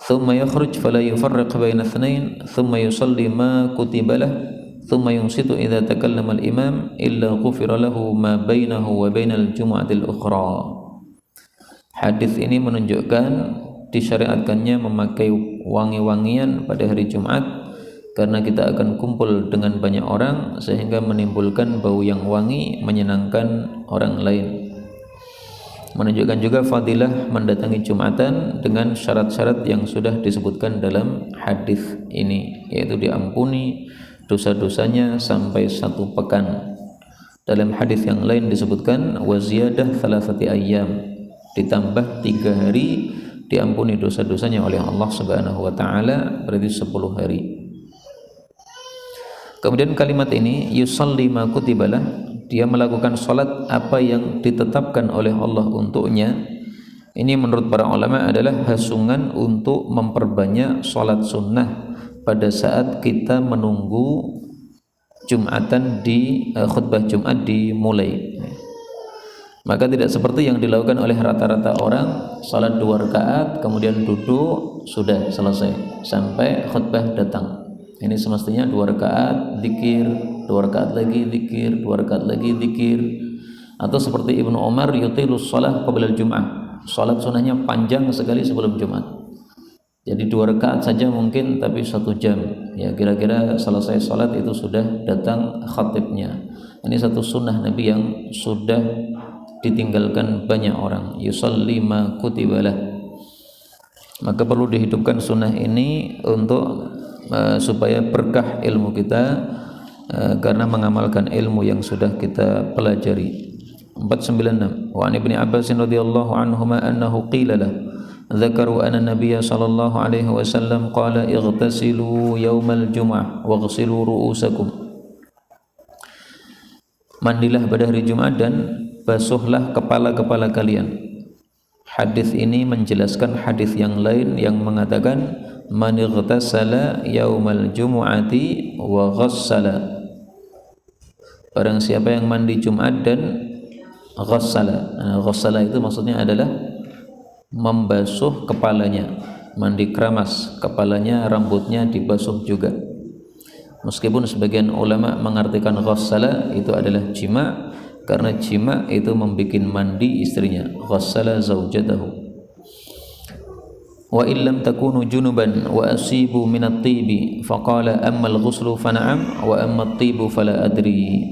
thumma yakhruj fala yufarriq baina ithnain thumma yusalli ma kutiba lahu thumma yunsitu idza takallama al-imam illa ghufira lahu ma bainahu wa bainal jum'atil ukhra. Hadis ini menunjukkan disyariatkannya memakai wangi-wangian pada hari Jumat karena kita akan kumpul dengan banyak orang sehingga menimbulkan bau yang wangi menyenangkan orang lain. Menunjukkan juga fadilah mendatangi Jumatan dengan syarat-syarat yang sudah disebutkan dalam hadis ini, yaitu diampuni dosa-dosanya sampai 1 pekan. Dalam hadis yang lain disebutkan wa ziyadah 3 ayyam, ditambah 3 hari diampuni dosa-dosanya oleh Allah Subhanahu wa taala, berarti 10 hari. Kemudian kalimat ini yusalli ma kutibalah, dia melakukan salat apa yang ditetapkan oleh Allah untuknya. Ini menurut para ulama adalah hasungan untuk memperbanyak salat sunnah pada saat kita menunggu Jumatan di khutbah Jumat dimulai. Maka tidak seperti yang dilakukan oleh rata-rata orang, salat 2 rakaat kemudian duduk sudah selesai sampai khutbah datang. Ini semestinya 2 rakaat zikir, 2 rakaat lagi zikir, 2 rakaat lagi zikir. Atau seperti Ibnu Umar, yutilus shalah qabla al-jum'ah, salat sunnahnya panjang sekali sebelum Jumat. Jadi 2 rakaat saja mungkin, tapi 1 jam. Ya kira-kira selesai salat itu sudah datang khatibnya. Ini satu sunnah Nabi yang sudah ditinggalkan banyak orang. Yusalli ma kutibalah. Maka perlu dihidupkan sunnah ini untuk supaya berkah ilmu kita, karena mengamalkan ilmu yang sudah kita pelajari. 496. Wa an Ibnu Abbas radhiyallahu anhuma annahu qila lahu dzakaru anna Nabiy sallallahu alaihi wasallam qala ightasilu yaumal jum'ah waghsilu ru'usakum. Mandilah pada hari Jumat dan basuhlah kepala-kepala kalian. Hadis ini menjelaskan hadis yang lain yang mengatakan man ightasala yaumal jumu'ati wa ghassala. Barang siapa yang mandi Jumat dan ghassala. Ghassala itu maksudnya adalah membasuh kepalanya, mandi keramas kepalanya, rambutnya dibasuh juga. Meskipun sebagian ulama mengartikan ghassala itu adalah jima', karena jima' itu membuat mandi istrinya. Ghassala zaujatahu. Wa illam takunu junuban wa asibu minat tibi faqala ammal ghuslu fana'am wa ammat tibu fala adri.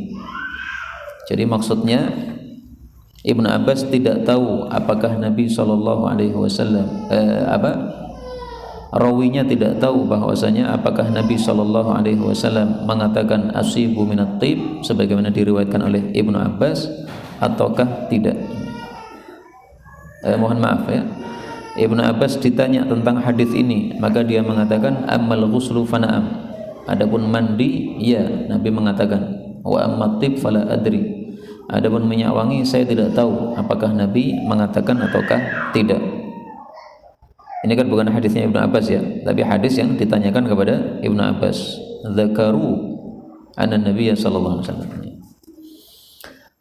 Jadi maksudnya Ibnu Abbas tidak tahu apakah Nabi SAW rawinya tidak tahu bahwasanya apakah Nabi SAW mengatakan asibu minat tib sebagaimana diriwayatkan oleh Ibnu Abbas ataukah tidak. Mohon maaf ya, Ibnu Abbas ditanya tentang hadis ini, maka dia mengatakan ammal ghuslu fana'am, adapun mandi ya Nabi mengatakan, wa ammat tib fala adri, adapun minyak wangi saya tidak tahu apakah Nabi mengatakan ataukah tidak. Ini kan bukan hadisnya Ibnu Abbas ya, tapi hadis yang ditanyakan kepada Ibnu Abbas. Dzakaru anna Nabiy sallallahu alaihi wasallam.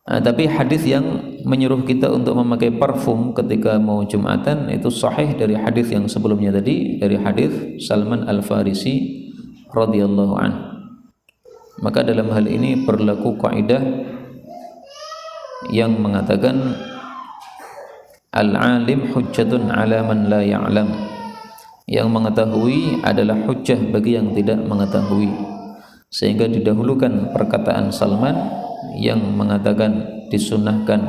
Tapi hadis yang menyuruh kita untuk memakai parfum ketika mau Jumatan itu sahih dari hadis yang sebelumnya tadi, dari hadis Salman Al-Farisi radhiyallahu anhu. Maka dalam hal ini berlaku kaidah yang mengatakan al-alim hujjatun ala man la ya'lam. Yang mengetahui adalah hujjah bagi yang tidak mengetahui. Sehingga didahulukan perkataan Salman yang mengatakan disunnahkan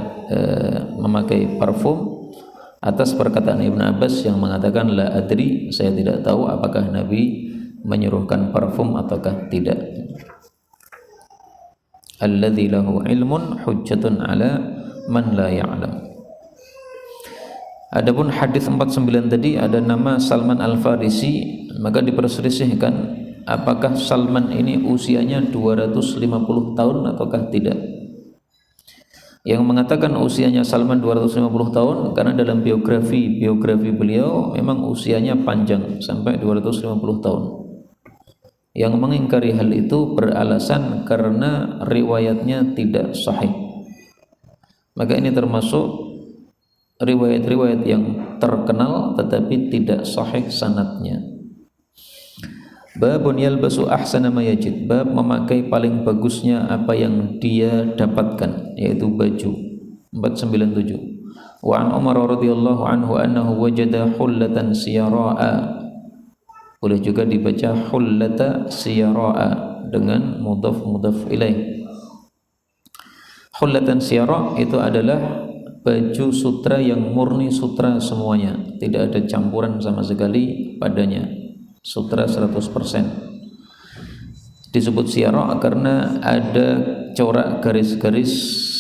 memakai parfum atas perkataan Ibnu Abbas yang mengatakan la adri, saya tidak tahu apakah Nabi menyuruhkan parfum ataukah tidak. Alladzi lahu ilmun hujjatun ala man la ya'lam. Adapun hadis 49 tadi ada nama Salman Al-Farisi, maka diperselisihkan apakah Salman ini usianya 250 tahun ataukah tidak. Yang mengatakan usianya Salman 250 tahun karena dalam biografi beliau memang usianya panjang sampai 250 tahun. Yang mengingkari hal itu beralasan karena riwayatnya tidak sahih. Maka ini termasuk riwayat-riwayat yang terkenal tetapi tidak sahih sanadnya. Babun yalbasu ahsana ma yajid, bab memakai paling bagusnya apa yang dia dapatkan, yaitu baju. 497. Wa an Umar radhiyallahu anhu annahu wajada hullatan siyara'a. Boleh juga dibaca hullata siyara'a dengan mudhaf ilaih. Hullatan siyara' itu adalah baju sutra yang murni sutra semuanya, tidak ada campuran sama sekali padanya, sutra 100%. Disebut siyara karena ada corak garis-garis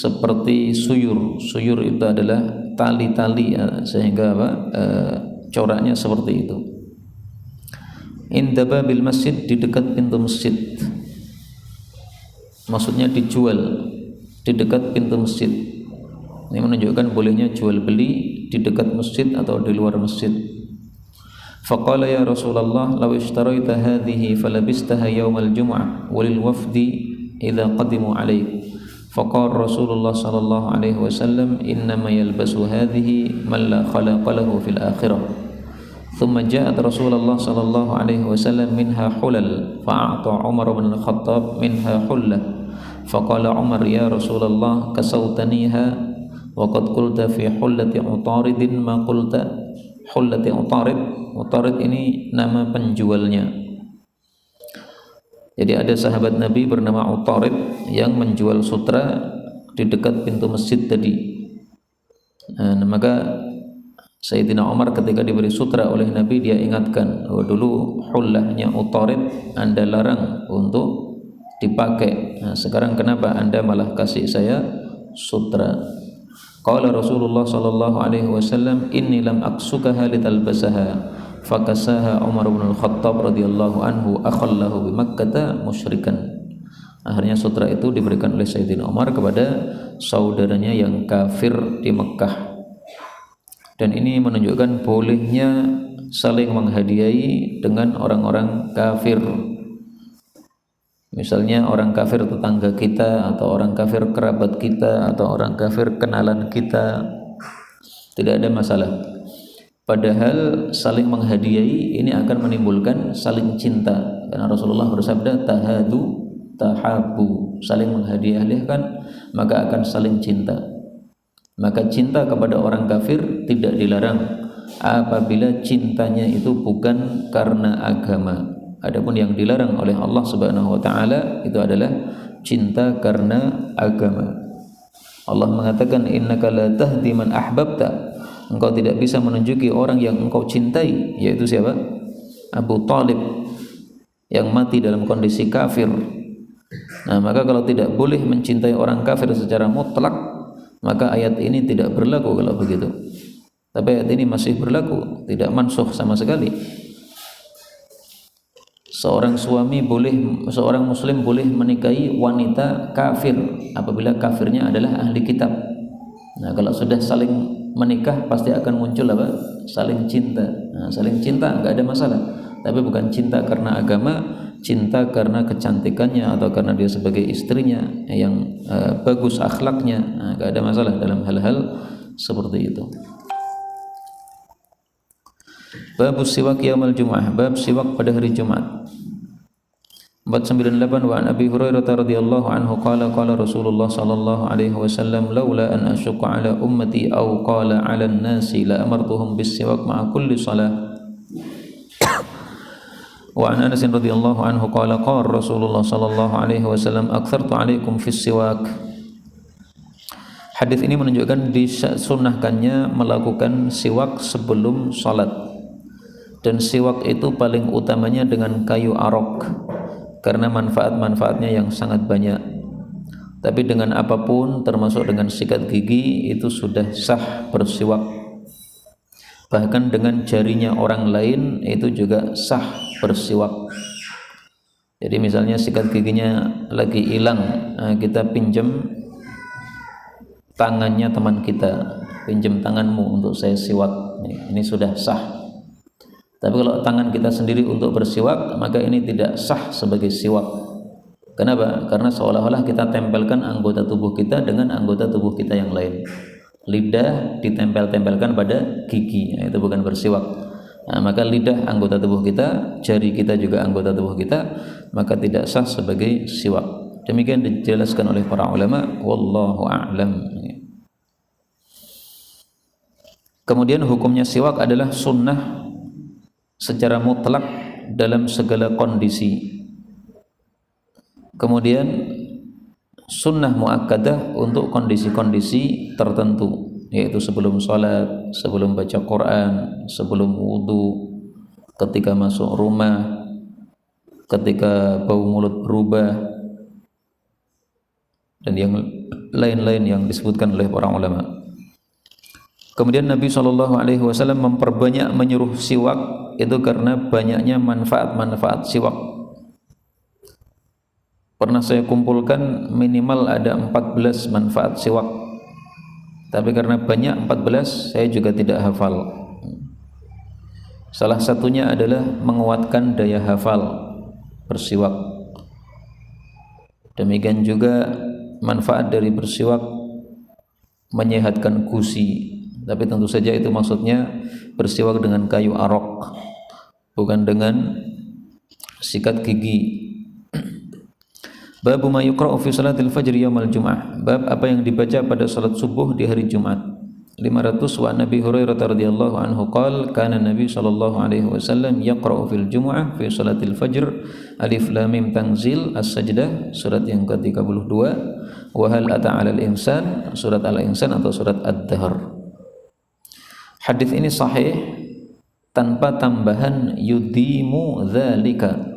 seperti suyur. Suyur itu adalah tali-tali ya, sehingga coraknya seperti itu. Inda babil masjid, di dekat pintu masjid. Maksudnya dijual di dekat pintu masjid. Ini menunjukkan bolehnya jual beli di dekat masjid atau di luar masjid. Faqala ya Rasulullah law ishtaraita hadhihi falabistaha yawmal jum'ah walil wafdi idza qadimu alayk. Faqala Rasulullah sallallahu alaihi wasallam innama yalbasu hadhihi man la khalaqa lahu fil akhirah. Thumma ja'at Rasulullah sallallahu alaihi wasallam minha hulal fa'ata Umar bin Al-Khattab minha hullah Faqala Umar ya Rasulullah kasautaniha wa qad qulta fi hullati utaridin ma qulta. Hullati utarid, utarid ini nama penjualnya. Jadi ada sahabat Nabi bernama Utarid yang menjual sutra di dekat pintu masjid tadi. Nah, maka Sayyidina Umar ketika diberi sutra oleh Nabi, dia ingatkan, oh dulu hullahnya Utarid Anda larang untuk dipakai. Nah, sekarang kenapa Anda malah kasih saya sutra? Qala Rasulullah sallallahu alaihi wasallam, inni lam aksukaha litalbasaha, fakasaha Umar bin Al-Khattab radhiyallahu anhu akhallahu bi Makkah musyrikan. Akhirnya sutra itu diberikan oleh Sayyidina Umar kepada saudaranya yang kafir di Mekah. Dan ini menunjukkan bolehnya saling menghadiahi dengan orang-orang kafir. Misalnya orang kafir tetangga kita, atau orang kafir kerabat kita, atau orang kafir kenalan kita, tidak ada masalah. Padahal saling menghadiahi ini akan menimbulkan saling cinta, karena Rasulullah bersabda tahadu tahabu, saling menghadiahkan maka akan saling cinta. Maka cinta kepada orang kafir tidak dilarang apabila cintanya itu bukan karena agama. Adapun yang dilarang oleh Allah Subhanahu wa taala itu adalah cinta karena agama. Allah mengatakan innaka la tahdi man ahbabta. Engkau tidak bisa menunjuki orang yang engkau cintai, yaitu siapa? Abu Talib yang mati dalam kondisi kafir. Nah, maka kalau tidak boleh mencintai orang kafir secara mutlak, maka ayat ini tidak berlaku kalau begitu. Tapi ayat ini masih berlaku, tidak mansukh sama sekali. Seorang muslim boleh menikahi wanita kafir apabila kafirnya adalah ahli kitab. Nah, kalau sudah saling menikah pasti akan muncul apa? Saling cinta. Nah, saling cinta enggak ada masalah. Tapi bukan cinta karena agama, cinta karena kecantikannya atau karena dia sebagai istrinya yang bagus akhlaknya. Nah, enggak ada masalah dalam hal-hal seperti itu. Bab siwak yaumul Jum'ah, bab siwak pada hari Jumat. 498 wa an Abi Hurairah radhiyallahu anhu qala qala Rasulullah sallallahu alaihi wasallam laula an asyqa ala ummati aw qala ala an-nasi la amartuhum bis siwak ma'a kulli salah. Wa an Anas radhiyallahu anhu qala qala Rasulullah sallallahu alaihi wasallam aktsartu alaikum fis siwak. Hadis ini menunjukkan disunnahkannya melakukan siwak sebelum salat. Dan siwak itu paling utamanya dengan kayu arok, karena manfaat-manfaatnya yang sangat banyak. Tapi dengan apapun termasuk dengan sikat gigi itu sudah sah bersiwak. Bahkan dengan jarinya orang lain itu juga sah bersiwak. Jadi misalnya sikat giginya lagi hilang, kita pinjam tangannya teman kita, pinjam tanganmu untuk saya siwak, ini sudah sah. Tapi kalau tangan kita sendiri untuk bersiwak, maka ini tidak sah sebagai siwak. Kenapa? Karena seolah-olah kita tempelkan anggota tubuh kita dengan anggota tubuh kita yang lain. Lidah ditempel-tempelkan pada gigi, itu bukan bersiwak. Nah, maka lidah anggota tubuh kita, jari kita juga anggota tubuh kita, maka tidak sah sebagai siwak. Demikian dijelaskan oleh para ulama, wallahu a'lam. Kemudian hukumnya siwak adalah sunnah secara mutlak dalam segala kondisi. Kemudian sunnah muakkadah untuk kondisi-kondisi tertentu, yaitu sebelum sholat, sebelum baca Quran, sebelum wudu, ketika masuk rumah, ketika bau mulut berubah, dan yang lain-lain yang disebutkan oleh para ulama. Kemudian Nabi SAW memperbanyak menyuruh siwak itu karena banyaknya manfaat-manfaat siwak. Pernah saya kumpulkan minimal ada 14 manfaat siwak. Tapi karena banyak 14 saya juga tidak hafal. Salah satunya adalah menguatkan daya hafal bersiwak. Demikian juga manfaat dari bersiwak menyehatkan gusi. Tapi tentu saja itu maksudnya bersiwak dengan kayu arok, bukan dengan sikat gigi. Bab ma yuqra'u fi salatil fajr yaumal jum'ah. Bab apa yang dibaca pada salat subuh di hari Jumat. 500 wa Nabi Hurairah radhiyallahu anhu qala kana Nabi sallallahu alaihi wasallam yaqra'u fil jum'ah fi salatil fajr alif lam mim tanzil as-sajdah surat yang ke-32 wa hal ata 'alal insan surat al-insan atau surat ad-dahr. Hadis ini sahih tanpa tambahan yudimu dzalika.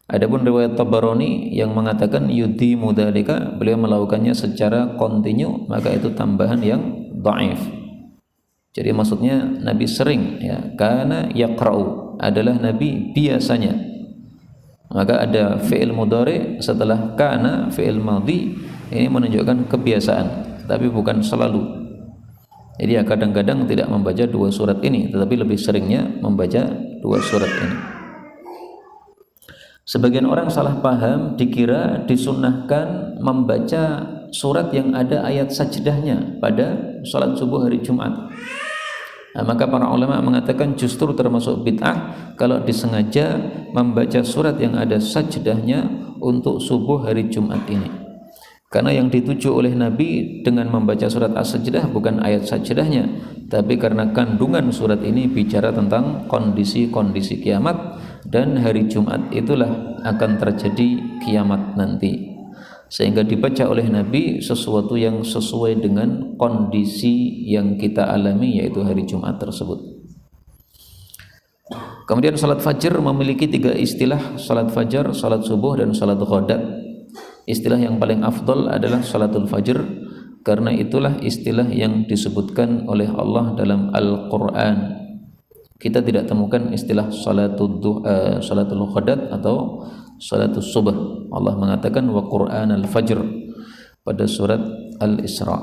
Adapun riwayat Tabarani yang mengatakan yudimu dzalika, beliau melakukannya secara kontinu, maka itu tambahan yang dhaif. Jadi maksudnya Nabi sering, ya, kana yaqra'u adalah Nabi biasanya. Maka ada fi'il mudhari setelah kana, fi'il madhi, ini menunjukkan kebiasaan, tapi bukan selalu. Jadi ya kadang-kadang tidak membaca dua surat ini, tetapi lebih seringnya membaca dua surat ini. Sebagian orang salah paham, dikira disunnahkan membaca surat yang ada ayat sajdahnya pada salat subuh hari Jumat. Nah, maka para ulama mengatakan justru termasuk bid'ah kalau disengaja membaca surat yang ada sajdahnya untuk subuh hari Jumat ini. Karena yang dituju oleh Nabi dengan membaca surat as-sajdah bukan ayat sajdahnya, tapi karena kandungan surat ini bicara tentang kondisi-kondisi kiamat, dan hari Jumat itulah akan terjadi kiamat nanti, sehingga dibaca oleh Nabi sesuatu yang sesuai dengan kondisi yang kita alami, yaitu hari Jumat tersebut. Kemudian salat fajar memiliki tiga istilah: salat fajar, salat subuh, dan salat ghadat. Istilah yang paling afdal adalah salatul fajr, karena itulah istilah yang disebutkan oleh Allah dalam Al-Quran. Kita tidak temukan istilah salatul ghadat atau salatul subuh. Allah mengatakan wa Qur'an al-fajr pada surat Al-Isra.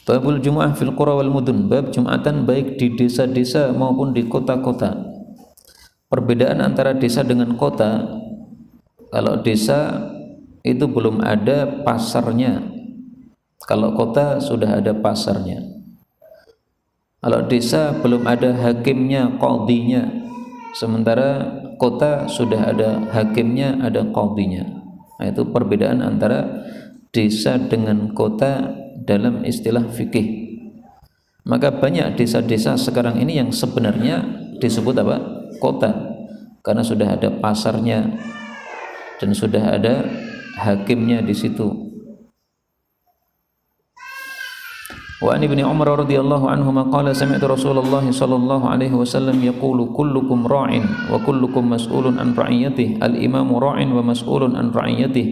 Babul Jum'ah fil qura wal mudun, bab Jumatan baik di desa-desa maupun di kota-kota. Perbedaan antara desa dengan kota: kalau desa itu belum ada pasarnya, kalau kota sudah ada pasarnya. Kalau desa belum ada hakimnya, qadhinya, sementara kota sudah ada hakimnya, ada qadhinya. Nah, itu perbedaan antara desa dengan kota dalam istilah fikih. Maka banyak desa-desa sekarang ini yang sebenarnya disebut apa? Kota, karena sudah ada pasarnya dan sudah ada hakimnya di situ. Wa an Ibnu Umar radhiyallahu anhuma qala sami'tu Rasulullah sallallahu alaihi wasallam yaqulu kullukum ra'in wa kullukum mas'ulun an ra'iyatihi al-imamu ra'in wa mas'ulun an ra'iyatihi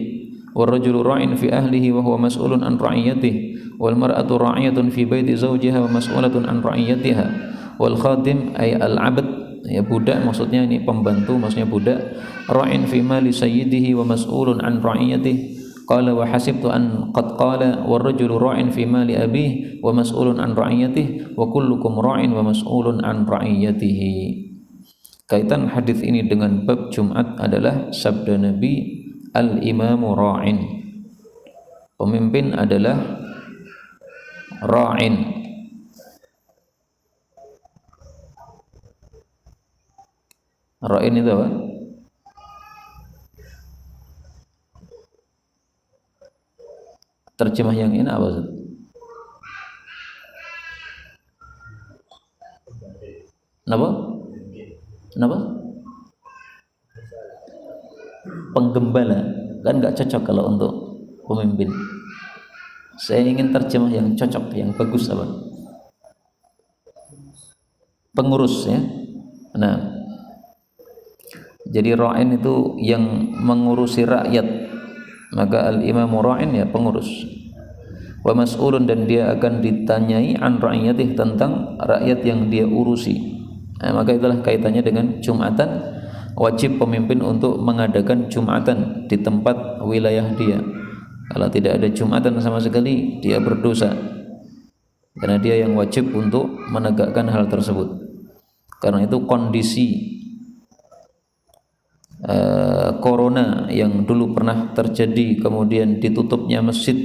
wal rajulu ra'in fi ahlihi wa huwa mas'ulun an ra'iyatihi wal mar'atu ra'iyatun fi baiti zawjiha wa mas'ulatun an ra'iyatiha wal khadim ay al-'abd, ya budak maksudnya, ini pembantu maksudnya budak, ra'in fi mali sayyidihi wa mas'ulun an ra'iyatihi. Qala wa hasibtu an qad qala war rajulu ra'in fi mali abihi wa mas'ulun an ra'iyatihi wa kullukum ra'in wa mas'ulun an ra'iyatihi. Kaitan hadis ini dengan bab Jumat adalah sabda Nabi, al-imamu ra'in, pemimpin adalah ra'in. Ra'in itu apa? Terjemah yang ini apa? Kenapa? Kenapa? Penggembala. Kan nggak cocok kalau untuk pemimpin. Saya ingin terjemah yang cocok, yang bagus apa? Pengurus, ya. Nah, jadi ra'in itu yang mengurusi rakyat, maka al-imamu ra'in, ya pengurus. Wa mas'ulun, dan dia akan ditanyai an ra'iyatih, tentang rakyat yang dia urusi. Nah, maka itulah kaitannya dengan Jumatan. Wajib pemimpin untuk mengadakan Jumatan di tempat wilayah dia. Kalau tidak ada Jumatan sama sekali, dia berdosa, karena dia yang wajib untuk menegakkan hal tersebut. Karena itu kondisi corona yang dulu pernah terjadi, kemudian ditutupnya masjid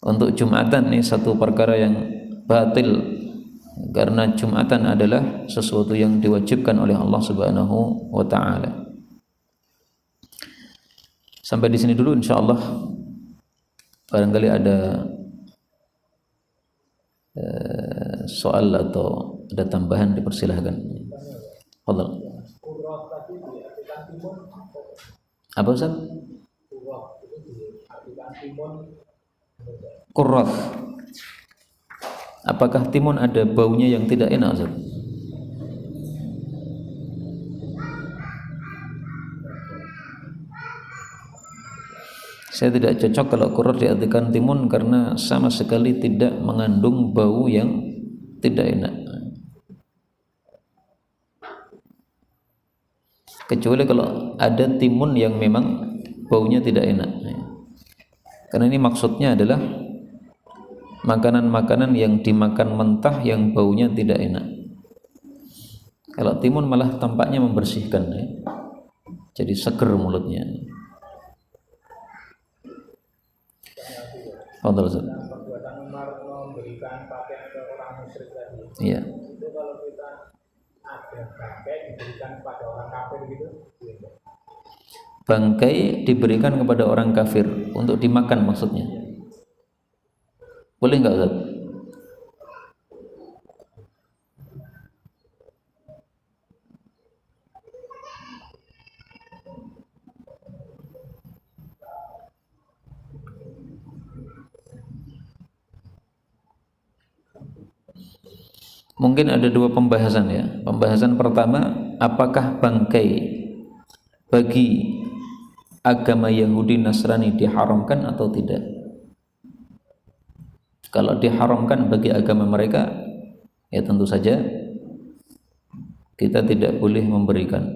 untuk Jumatan, ini satu perkara yang batil, karena Jumatan adalah sesuatu yang diwajibkan oleh Allah Subhanahu wa taala. Sampai di sini dulu insyaallah. Barangkali ada soal atau ada tambahan, dipersilahkan. Fadhal. Apa Ustaz? Qurrat. Apakah timun ada baunya yang tidak enak, Ustaz? Saya tidak cocok kalau qurrat diartikan timun karena sama sekali tidak mengandung bau yang tidak enak. Kecuali kalau ada timun yang memang baunya tidak enak. Karena ini maksudnya adalah makanan-makanan yang dimakan mentah yang baunya tidak enak. Kalau timun malah tampaknya membersihkan, ya. Jadi seger mulutnya. Fadhal Ustaz. Perbuatan memberikan pakaian ke orang musyrik tadi. Iya. Itu kalau kita ada bangkai diberikan kepada orang kafir gitu. Bangkai diberikan kepada orang kafir untuk dimakan maksudnya. Boleh enggak, Ustaz? Mungkin ada dua pembahasan, ya. Pembahasan pertama, apakah bangkai bagi agama Yahudi Nasrani diharamkan atau tidak? Kalau diharamkan bagi agama mereka, ya tentu saja kita tidak boleh memberikan.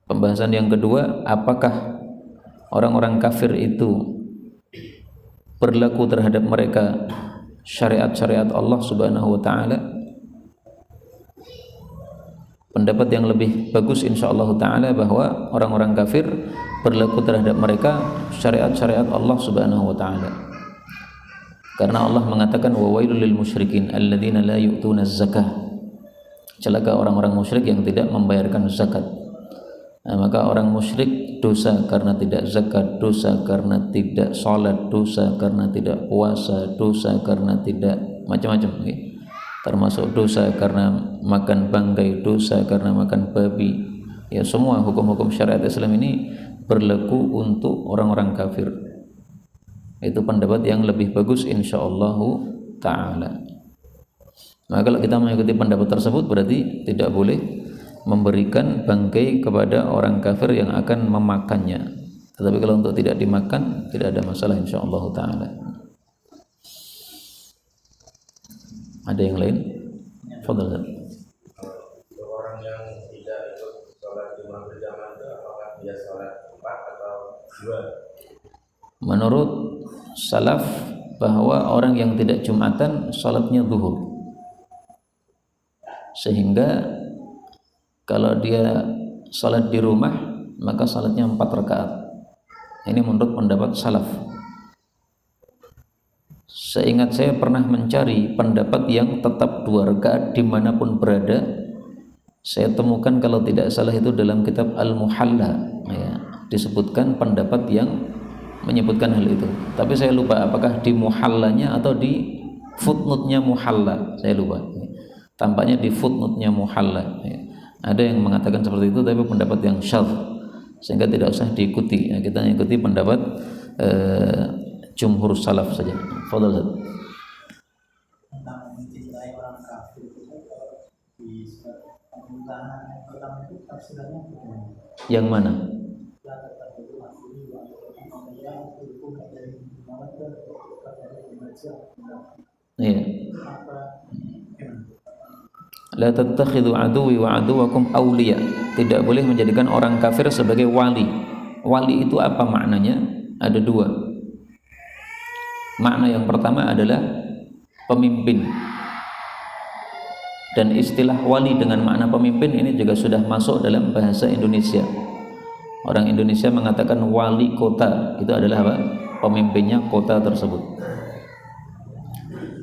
Pembahasan yang kedua, apakah orang-orang kafir itu berlaku terhadap mereka syariat-syariat Allah Subhanahu wa taala? Pendapat yang lebih bagus insyaallah taala bahwa orang-orang kafir berlaku terhadap mereka syariat-syariat Allah Subhanahu wa taala. Karena Allah mengatakan wa wailul lil musyrikin alladzina la yu'tuna zakah. Celaka orang-orang musyrik yang tidak membayarkan zakat. Nah, maka orang musyrik dosa karena tidak zakat, dosa karena tidak salat, dosa karena tidak puasa, dosa karena tidak macam-macam, okay? Termasuk dosa karena makan bangkai, dosa karena makan babi. Ya, semua hukum-hukum syariat Islam ini berlaku untuk orang-orang kafir. Itu pendapat yang lebih bagus insyaallah taala. Maka kalau kita mengikuti pendapat tersebut berarti tidak boleh memberikan bangkai kepada orang kafir yang akan memakannya. Tetapi kalau untuk tidak dimakan tidak ada masalah insyaallah taala. Ada yang lain? Fadhal. Orang yang tidak ikut sholat Jumat berjamaah itu apakah dia sholat 4 atau 2? Menurut salaf bahwa orang yang tidak Jumatan sholatnya zuhur, sehingga kalau dia sholat di rumah maka sholatnya 4 rakaat. Ini menurut pendapat salaf. Seingat saya pernah mencari pendapat yang tetap 2 rakaat dimanapun berada. Saya temukan kalau tidak salah itu dalam kitab Al-Muhalla, ya, disebutkan pendapat yang menyebutkan hal itu. Tapi saya lupa apakah di Muhallanya atau di footnote-nya Muhalla. Saya lupa. Tampaknya di footnote-nya Muhalla, ya. Ada yang mengatakan seperti itu, tapi pendapat yang syadz, sehingga tidak usah diikuti, ya. Kita ikuti pendapat jumhur salaf saja. Fadhal. Tentang mencintai orang kafir itu di surat Al-Mumtahanah yang pertama itu tafsirannya bagaimana? Yang mana? Iya. La tattakhidhu aduwwi wa aduwwakum awliya. Tidak boleh menjadikan orang kafir sebagai wali. Wali itu apa maknanya? Ada 2. Makna yang pertama adalah pemimpin. Dan istilah wali dengan makna pemimpin ini juga sudah masuk dalam bahasa Indonesia. Orang Indonesia mengatakan wali kota, itu adalah apa? Pemimpinnya kota tersebut.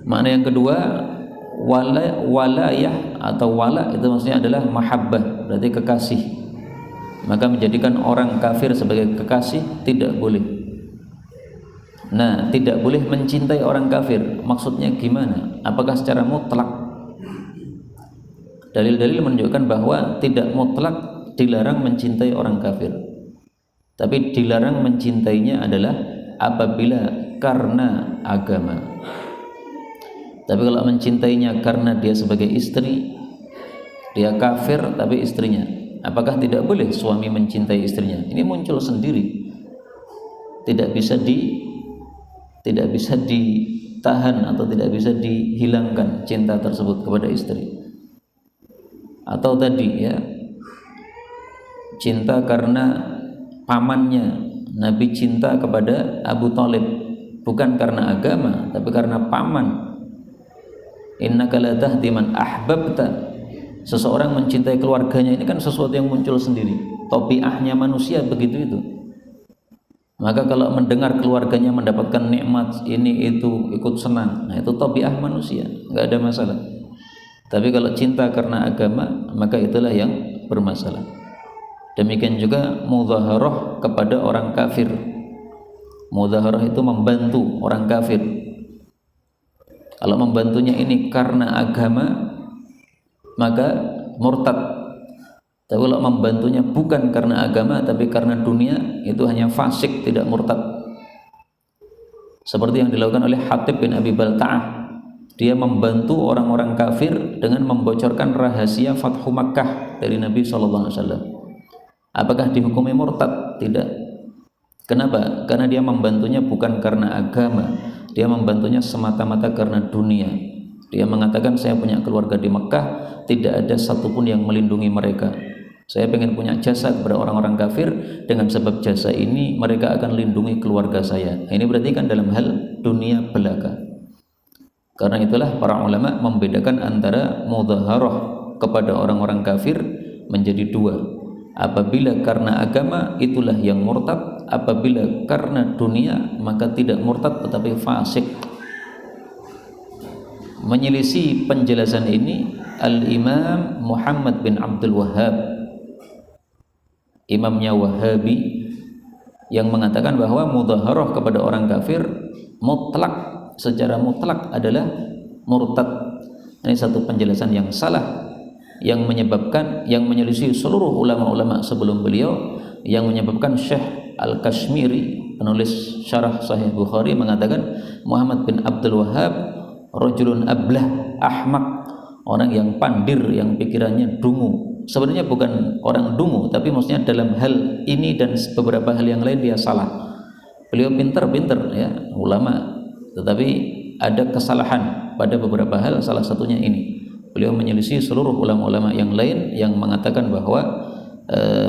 Makna yang kedua, walayah atau wala itu maksudnya adalah mahabbah, berarti kekasih. Maka menjadikan orang kafir sebagai kekasih tidak boleh. Nah, tidak boleh mencintai orang kafir. Maksudnya gimana? Apakah secara mutlak? Dalil-dalil menunjukkan bahwa tidak mutlak dilarang mencintai orang kafir. Tapi dilarang mencintainya adalah apabila karena agama. Tapi kalau mencintainya karena dia sebagai istri, dia kafir tapi istrinya, apakah tidak boleh suami mencintai istrinya? Ini muncul sendiri. Tidak bisa ditahan atau tidak bisa dihilangkan cinta tersebut kepada istri. Atau tadi ya, cinta karena pamannya. Nabi cinta kepada Abu Thalib bukan karena agama tapi karena paman. Innaka la tahdi man ahbabta. Seseorang mencintai keluarganya ini kan sesuatu yang muncul sendiri. Tabiatnya manusia begitu itu. Maka kalau mendengar keluarganya mendapatkan nikmat ini itu ikut senang. Nah, itu tabiat manusia, enggak ada masalah. Tapi kalau cinta karena agama, maka itulah yang bermasalah. Demikian juga mudzaharah kepada orang kafir. Mudzaharah itu membantu orang kafir. Kalau membantunya ini karena agama, maka murtad. Tapi kalau membantunya bukan karena agama tapi karena dunia, itu hanya fasik, tidak murtad. Seperti yang dilakukan oleh Hatib bin Abi Balta'ah. Dia membantu orang-orang kafir dengan membocorkan rahasia Fathu Makkah dari Nabi SAW. Apakah dihukumi murtad? Tidak. Kenapa? Karena dia membantunya bukan karena agama, dia membantunya semata-mata karena dunia. Dia mengatakan, saya punya keluarga di Mekah, tidak ada satupun yang melindungi mereka. Saya ingin punya jasa kepada orang-orang kafir, dengan sebab jasa ini mereka akan lindungi keluarga saya. Ini berarti kan dalam hal dunia belaka. Karena itulah para ulama membedakan antara mudzaharah kepada orang-orang kafir menjadi dua. Apabila karena agama itulah yang murtad, apabila karena dunia maka tidak murtad tetapi fasik. Menyelisih penjelasan ini Al-Imam Muhammad bin Abdul Wahhab, imamnya Wahabi, yang mengatakan bahwa mudzaharah kepada orang kafir mutlak, secara mutlak adalah murtad. Ini satu penjelasan yang salah, yang menyebabkan, yang menyelisih seluruh ulama-ulama sebelum beliau, yang menyebabkan Syekh Al-Kashmiri, penulis syarah Sahih Bukhari, mengatakan Muhammad bin Abdul Wahhab rajulun ablah ahmak, orang yang pandir, yang pikirannya dungu. Sebenarnya bukan orang dungu, tapi maksudnya dalam hal ini dan beberapa hal yang lain dia salah. Beliau pintar-pintar ya, ulama, tetapi ada kesalahan pada beberapa hal, salah satunya ini. Beliau menyelisih seluruh ulama-ulama yang lain yang mengatakan bahwa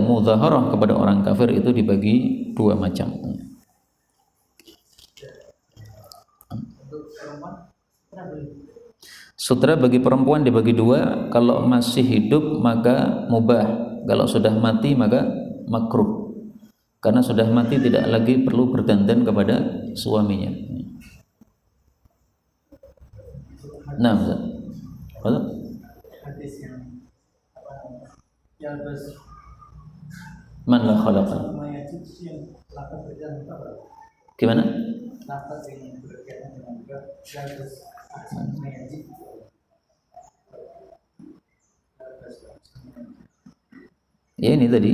mudzaharah kepada orang kafir itu dibagi dua macam. Sutra bagi perempuan dibagi dua. Kalau masih hidup maka mubah, kalau sudah mati maka makruh. Karena sudah mati tidak lagi perlu berdandan kepada suaminya. Nah, Ustaz. Hadis yang yalbas Man la khalaqa. mayajid yang lapat berjalan apa? Gimana? Lapat yang berkaitan dengan yalbas mayajid. Ya ini tadi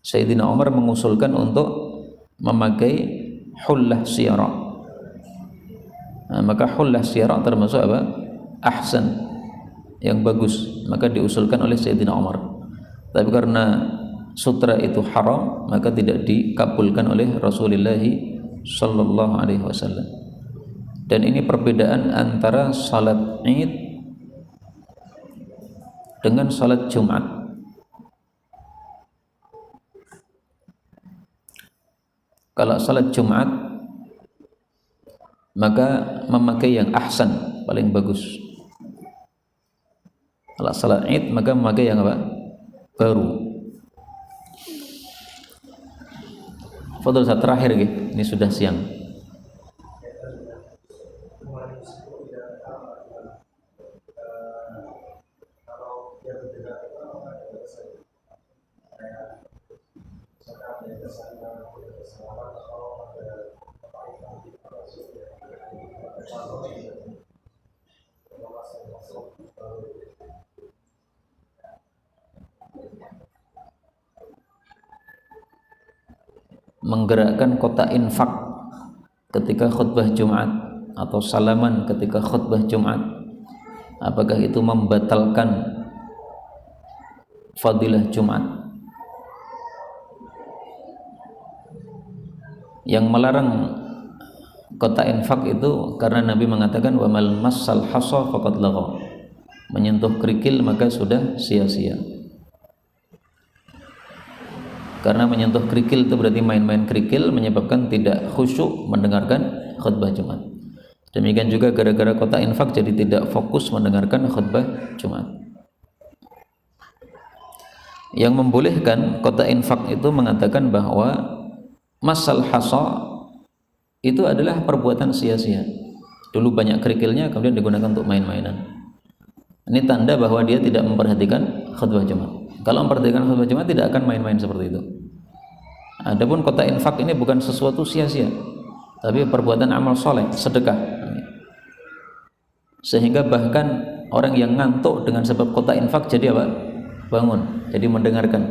Sayyidina Umar mengusulkan untuk memakai hullah syara. Nah, maka hullah syara termasuk apa? Ahsan, yang bagus, maka diusulkan oleh Sayyidina Umar. Tapi karena sutra itu haram, maka tidak dikabulkan oleh Rasulullah sallallahu alaihi wasallam. Dan ini perbedaan antara salat Id dengan salat Jumat. Kalau salat Jumat maka memakai yang ahsan, paling bagus. Kalau salat Id maka memakai yang apa? Baru. Fadhil saat terakhir gitu. Ini sudah siang. Menggerakkan kotak infak ketika khutbah Jumat atau salaman ketika khutbah Jumat, apakah itu membatalkan fadilah Jumat? Yang melarang kotak infak itu karena Nabi mengatakan wa mal massal hasa faqad lagha, menyentuh kerikil maka sudah sia-sia. Karena menyentuh kerikil itu berarti main-main kerikil, menyebabkan tidak khusyuk mendengarkan khutbah Jumat. Demikian juga gara-gara kotak infak jadi tidak fokus mendengarkan khutbah Jumat. Yang membolehkan kotak infak itu mengatakan bahwa masal hasa itu adalah perbuatan sia-sia. Dulu banyak kerikilnya kemudian digunakan untuk main-mainan. Ini tanda bahwa dia tidak memperhatikan khutbah Jumat. Kalau memperhatikan khutbah Jumat tidak akan main-main seperti itu. Adapun kotak infak ini bukan sesuatu sia-sia, tapi perbuatan amal soleh, sedekah. Sehingga bahkan orang yang ngantuk dengan sebab kotak infak jadi apa? Bangun, jadi mendengarkan.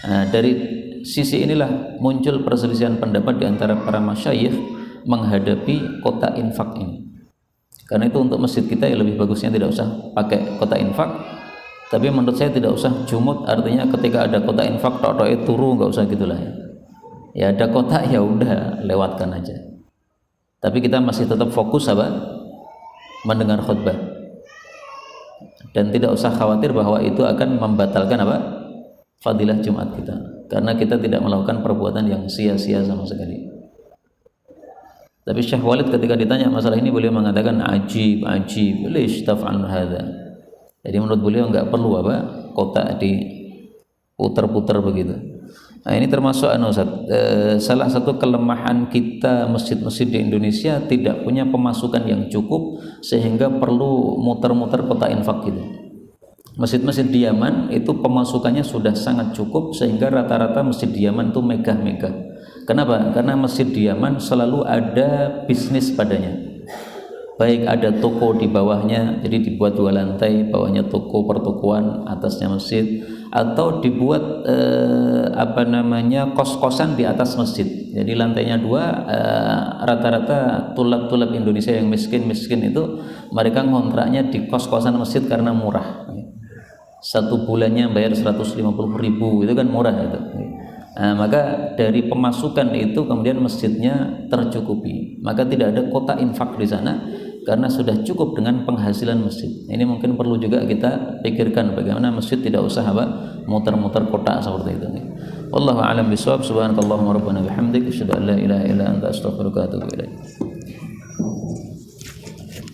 Nah, dari sisi inilah muncul perselisihan pendapat di antara para masyayikh menghadapi kotak infak ini. Karena itu untuk masjid kita ya lebih bagusnya tidak usah pakai kotak infak. Tapi menurut saya tidak usah jumut, artinya ketika ada kotak infak tok-toknya turu, nggak usah gitulah ya. Ya ada kotak ya udah lewatkan aja. Tapi kita masih tetap fokus apa? Mendengar khutbah. Dan tidak usah khawatir bahwa itu akan membatalkan apa? Fadilah Jumat kita. Karena kita tidak melakukan perbuatan yang sia-sia sama sekali. Tapi Syekh Walid ketika ditanya masalah ini beliau mengatakan ajib, lish taf'alun hadza. Jadi menurut beliau enggak perlu apa kotak diputar-putar begitu. Nah ini termasuk salah satu kelemahan kita masjid-masjid di Indonesia tidak punya pemasukan yang cukup sehingga perlu muter-muter kotak infak gitu. Masjid-masjid di Yaman itu pemasukannya sudah sangat cukup sehingga rata-rata masjid di Yaman itu megah-megah. Kenapa? Karena masjid di Yaman selalu ada bisnis padanya. Baik ada toko di bawahnya, jadi dibuat 2 lantai, bawahnya toko pertokoan, atasnya masjid, atau dibuat kos-kosan di atas masjid. Jadi lantainya 2, rata-rata tulab-tulab Indonesia yang miskin-miskin itu mereka ngontraknya di kos-kosan masjid karena murah. 1 bulannya bayar 150.000, itu kan murah itu. Nah, maka dari pemasukan itu kemudian masjidnya tercukupi. Maka tidak ada kotak infak di sana karena sudah cukup dengan penghasilan masjid. Ini mungkin perlu juga kita pikirkan bagaimana masjid tidak usah muter-muter kotak seperti itu. Wallahu a'lam bishawab. Subhanakallahumma rabbana bihamdik asyhadu an la ilaha illa anta astaghfiruka wa atubu ilaik.